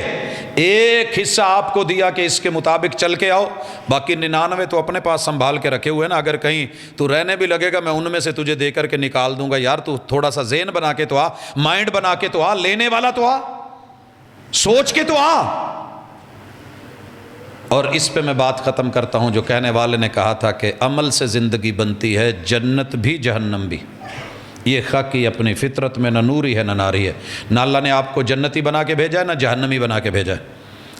ایک حصہ آپ کو دیا کہ اس کے مطابق چل کے آؤ، باقی 99 تو اپنے پاس سنبھال کے رکھے ہوئے نا، اگر کہیں تو رہنے بھی لگے گا میں ان میں سے تجھے دے کر کے نکال دوں گا، یار تو تھوڑا سا ذہن بنا کے تو آ، مائنڈ بنا کے تو آ، لینے والا تو آ، سوچ کے تو آ۔ اور اس پہ میں بات ختم کرتا ہوں، جو کہنے والے نے کہا تھا کہ عمل سے زندگی بنتی ہے، جنت بھی جہنم بھی، یہ خاکی اپنی فطرت میں نہ نوری ہے نہ ناری ہے، نہ اللہ نے آپ کو جنتی بنا کے بھیجا ہے نہ جہنمی بنا کے بھیجا ہے،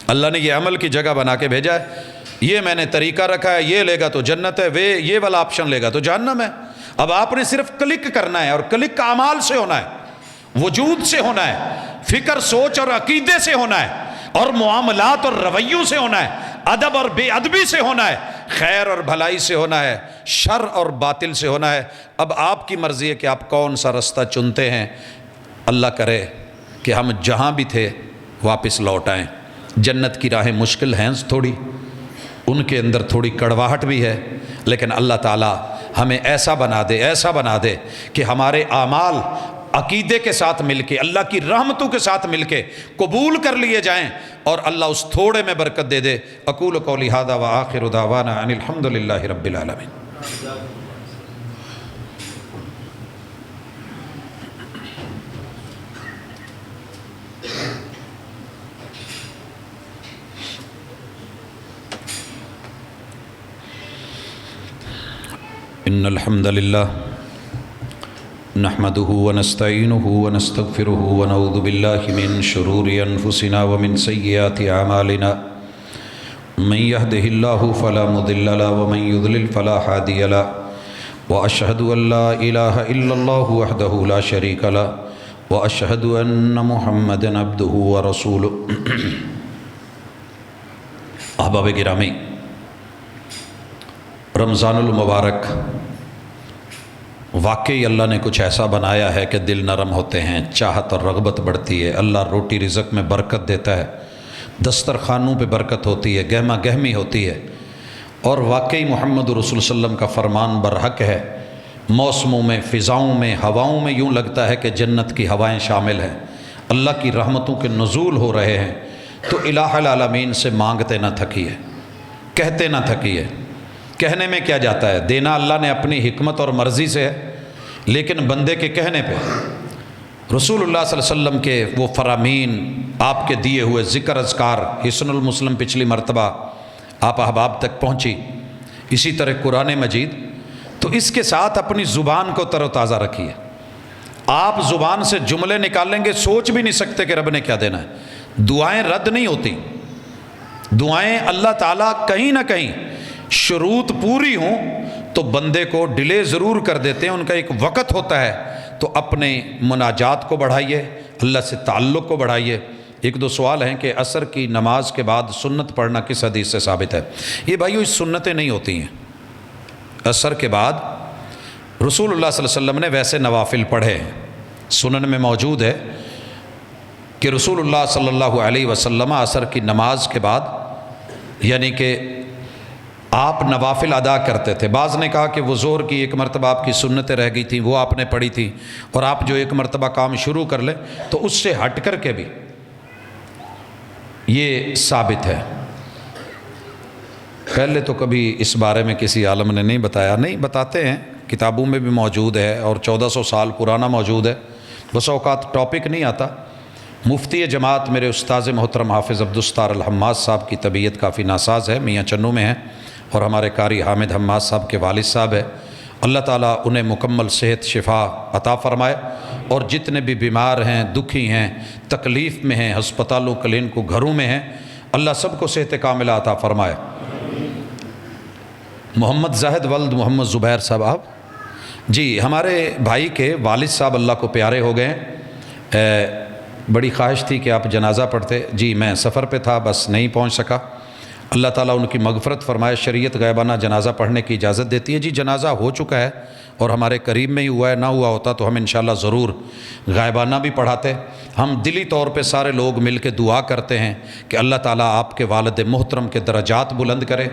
اللہ نے یہ عمل کی جگہ بنا کے بھیجا ہے، یہ میں نے طریقہ رکھا ہے، یہ لے گا تو جنت ہے، یہ والا آپشن لے گا تو جہنم ہے۔ اب آپ نے صرف کلک کرنا ہے، اور کلک کا اعمال سے ہونا ہے، وجود سے ہونا ہے، فکر سوچ اور عقیدے سے ہونا ہے، اور معاملات اور رویوں سے ہونا ہے، ادب اور بے ادبی سے ہونا ہے، خیر اور بھلائی سے ہونا ہے، شر اور باطل سے ہونا ہے۔ اب آپ کی مرضی ہے کہ آپ کون سا رستہ چنتے ہیں، اللہ کرے کہ ہم جہاں بھی تھے واپس لوٹ آئیں۔ جنت کی راہیں مشکل ہیں تھوڑی، ان کے اندر تھوڑی کڑواہٹ بھی ہے، لیکن اللہ تعالیٰ ہمیں ایسا بنا دے کہ ہمارے اعمال عقیدے کے ساتھ مل کے، اللہ کی رحمتوں کے ساتھ مل کے قبول کر لیے جائیں، اور اللہ اس تھوڑے میں برکت دے دے۔ اقول قولی ھذا وآخر دعوانا ان الحمد للہ رب العالمین۔ ان الحمد للہ نحمده ونستعینه ونستغفره ونعوذ باللہ من شرور انفسنا ومن سیئات اعمالنا، من يهده الله فلا مضل له ومن يضلل فلا هادي له، واشهد ان لا اله الا الله وحده لا شريك له، واشهد ان محمدا عبده ورسوله۔ احباب گرامی، رمضان المبارک واقعی اللہ نے کچھ ایسا بنایا ہے کہ دل نرم ہوتے ہیں، چاہت اور رغبت بڑھتی ہے، اللہ روٹی رزق میں برکت دیتا ہے، دسترخوانوں پہ برکت ہوتی ہے، گہما گہمی ہوتی ہے، اور واقعی محمد رسول صلی اللہ علیہ وسلم کا فرمان برحق ہے، موسموں میں، فضاؤں میں، ہواؤں میں یوں لگتا ہے کہ جنت کی ہوائیں شامل ہیں، اللہ کی رحمتوں کے نزول ہو رہے ہیں۔ تو الہ العالمین سے مانگتے نہ تھکیے، کہتے نہ تھکیے، کہنے میں کیا جاتا ہے، دینا اللہ نے اپنی حکمت اور مرضی سے ہے، لیکن بندے کے کہنے پہ رسول اللہ صلی اللہ علیہ وسلم کے وہ فرامین، آپ کے دیے ہوئے ذکر اذکار، حسن المسلم پچھلی مرتبہ آپ احباب تک پہنچی، اسی طرح قرآن مجید، تو اس کے ساتھ اپنی زبان کو تر و تازہ رکھیے۔ آپ زبان سے جملے نکالیں گے، سوچ بھی نہیں سکتے کہ رب نے کیا دینا ہے۔ دعائیں رد نہیں ہوتی، دعائیں اللہ تعالیٰ کہیں نہ کہیں شروط پوری ہوں تو بندے کو ڈیلے ضرور کر دیتے ہیں، ان کا ایک وقت ہوتا ہے، تو اپنے مناجات کو بڑھائیے، اللہ سے تعلق کو بڑھائیے۔ ایک دو سوال ہیں کہ عصر کی نماز کے بعد سنت پڑھنا کس حدیث سے ثابت ہے؟ یہ بھائیو اس سنتیں نہیں ہوتی ہیں، عصر کے بعد رسول اللہ صلی اللہ علیہ وسلم نے ویسے نوافل پڑھے ہیں، سنن میں موجود ہے کہ رسول اللہ صلی اللہ علیہ وسلم عصر کی نماز کے بعد یعنی کہ آپ نوافل ادا کرتے تھے۔ بعض نے کہا کہ وہ ظہر کی ایک مرتبہ آپ کی سنتیں رہ گئی تھیں، وہ آپ نے پڑھی تھی، اور آپ جو ایک مرتبہ کام شروع کر لیں تو اس سے ہٹ کر کے بھی یہ ثابت ہے۔ پہلے تو کبھی اس بارے میں کسی عالم نے نہیں بتایا، نہیں بتاتے ہیں، کتابوں میں بھی موجود ہے اور 1400 سال پرانا موجود ہے، بس اوقات ٹاپک نہیں آتا۔ مفتی جماعت میرے استاذ محترم حافظ عبدالستار الحماد صاحب کی طبیعت کافی ناساز ہے، میاں چنوں میں ہیں، اور ہمارے قاری حامد حماد صاحب کے والد صاحب ہے، اللہ تعالیٰ انہیں مکمل صحت شفا عطا فرمائے، اور جتنے بھی بیمار ہیں، دکھی ہیں، تکلیف میں ہیں، ہسپتالوں کلینکوں گھروں میں ہیں، اللہ سب کو صحت کاملہ عطا فرمائے۔ محمد زاہد ولد محمد زبیر صاحب آپ جی ہمارے بھائی کے والد صاحب اللہ کو پیارے ہو گئے، بڑی خواہش تھی کہ آپ جنازہ پڑھتے، جی میں سفر پہ تھا بس نہیں پہنچ سکا، اللہ تعالیٰ ان کی مغفرت فرمائے۔ شریعت غائبانہ جنازہ پڑھنے کی اجازت دیتی ہے، جی جنازہ ہو چکا ہے اور ہمارے قریب میں ہی ہوا ہے، نہ ہوا ہوتا تو ہم انشاءاللہ ضرور غائبانہ بھی پڑھاتے۔ ہم دلی طور پہ سارے لوگ مل کے دعا کرتے ہیں کہ اللہ تعالیٰ آپ کے والد محترم کے درجات بلند کرے،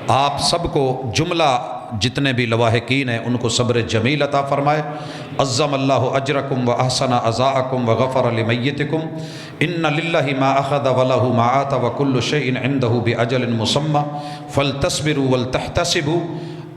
آپ سب کو جملہ جتنے بھی لواحقین ہیں ان کو صبر جمیل عطا فرمائے۔ عظم اللہ اجرکم و احسن عزاءکم و غفر لمیتکم، ان للہ ما اخذ ولہ ما آت وکل شیء عندہ باجل مسمی فلتصبروا ولتحتسبوا۔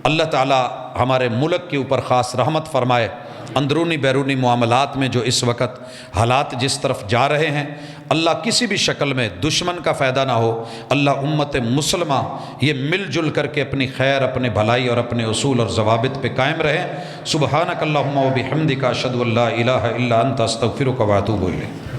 اللہ تعالیٰ ہمارے ملک کے اوپر خاص رحمت فرمائے۔ اندرونی بیرونی معاملات میں جو اس وقت حالات جس طرف جا رہے ہیں، اللہ کسی بھی شکل میں دشمن کا فائدہ نہ ہو، اللہ امت مسلمہ یہ مل جل کر کے اپنی خیر، اپنے بھلائی اور اپنے اصول اور ضوابط پہ قائم رہے۔ سبحانک اللہم و بحمدک اشہد ان لا الہ الا انت استغفرک و اتوب الیک۔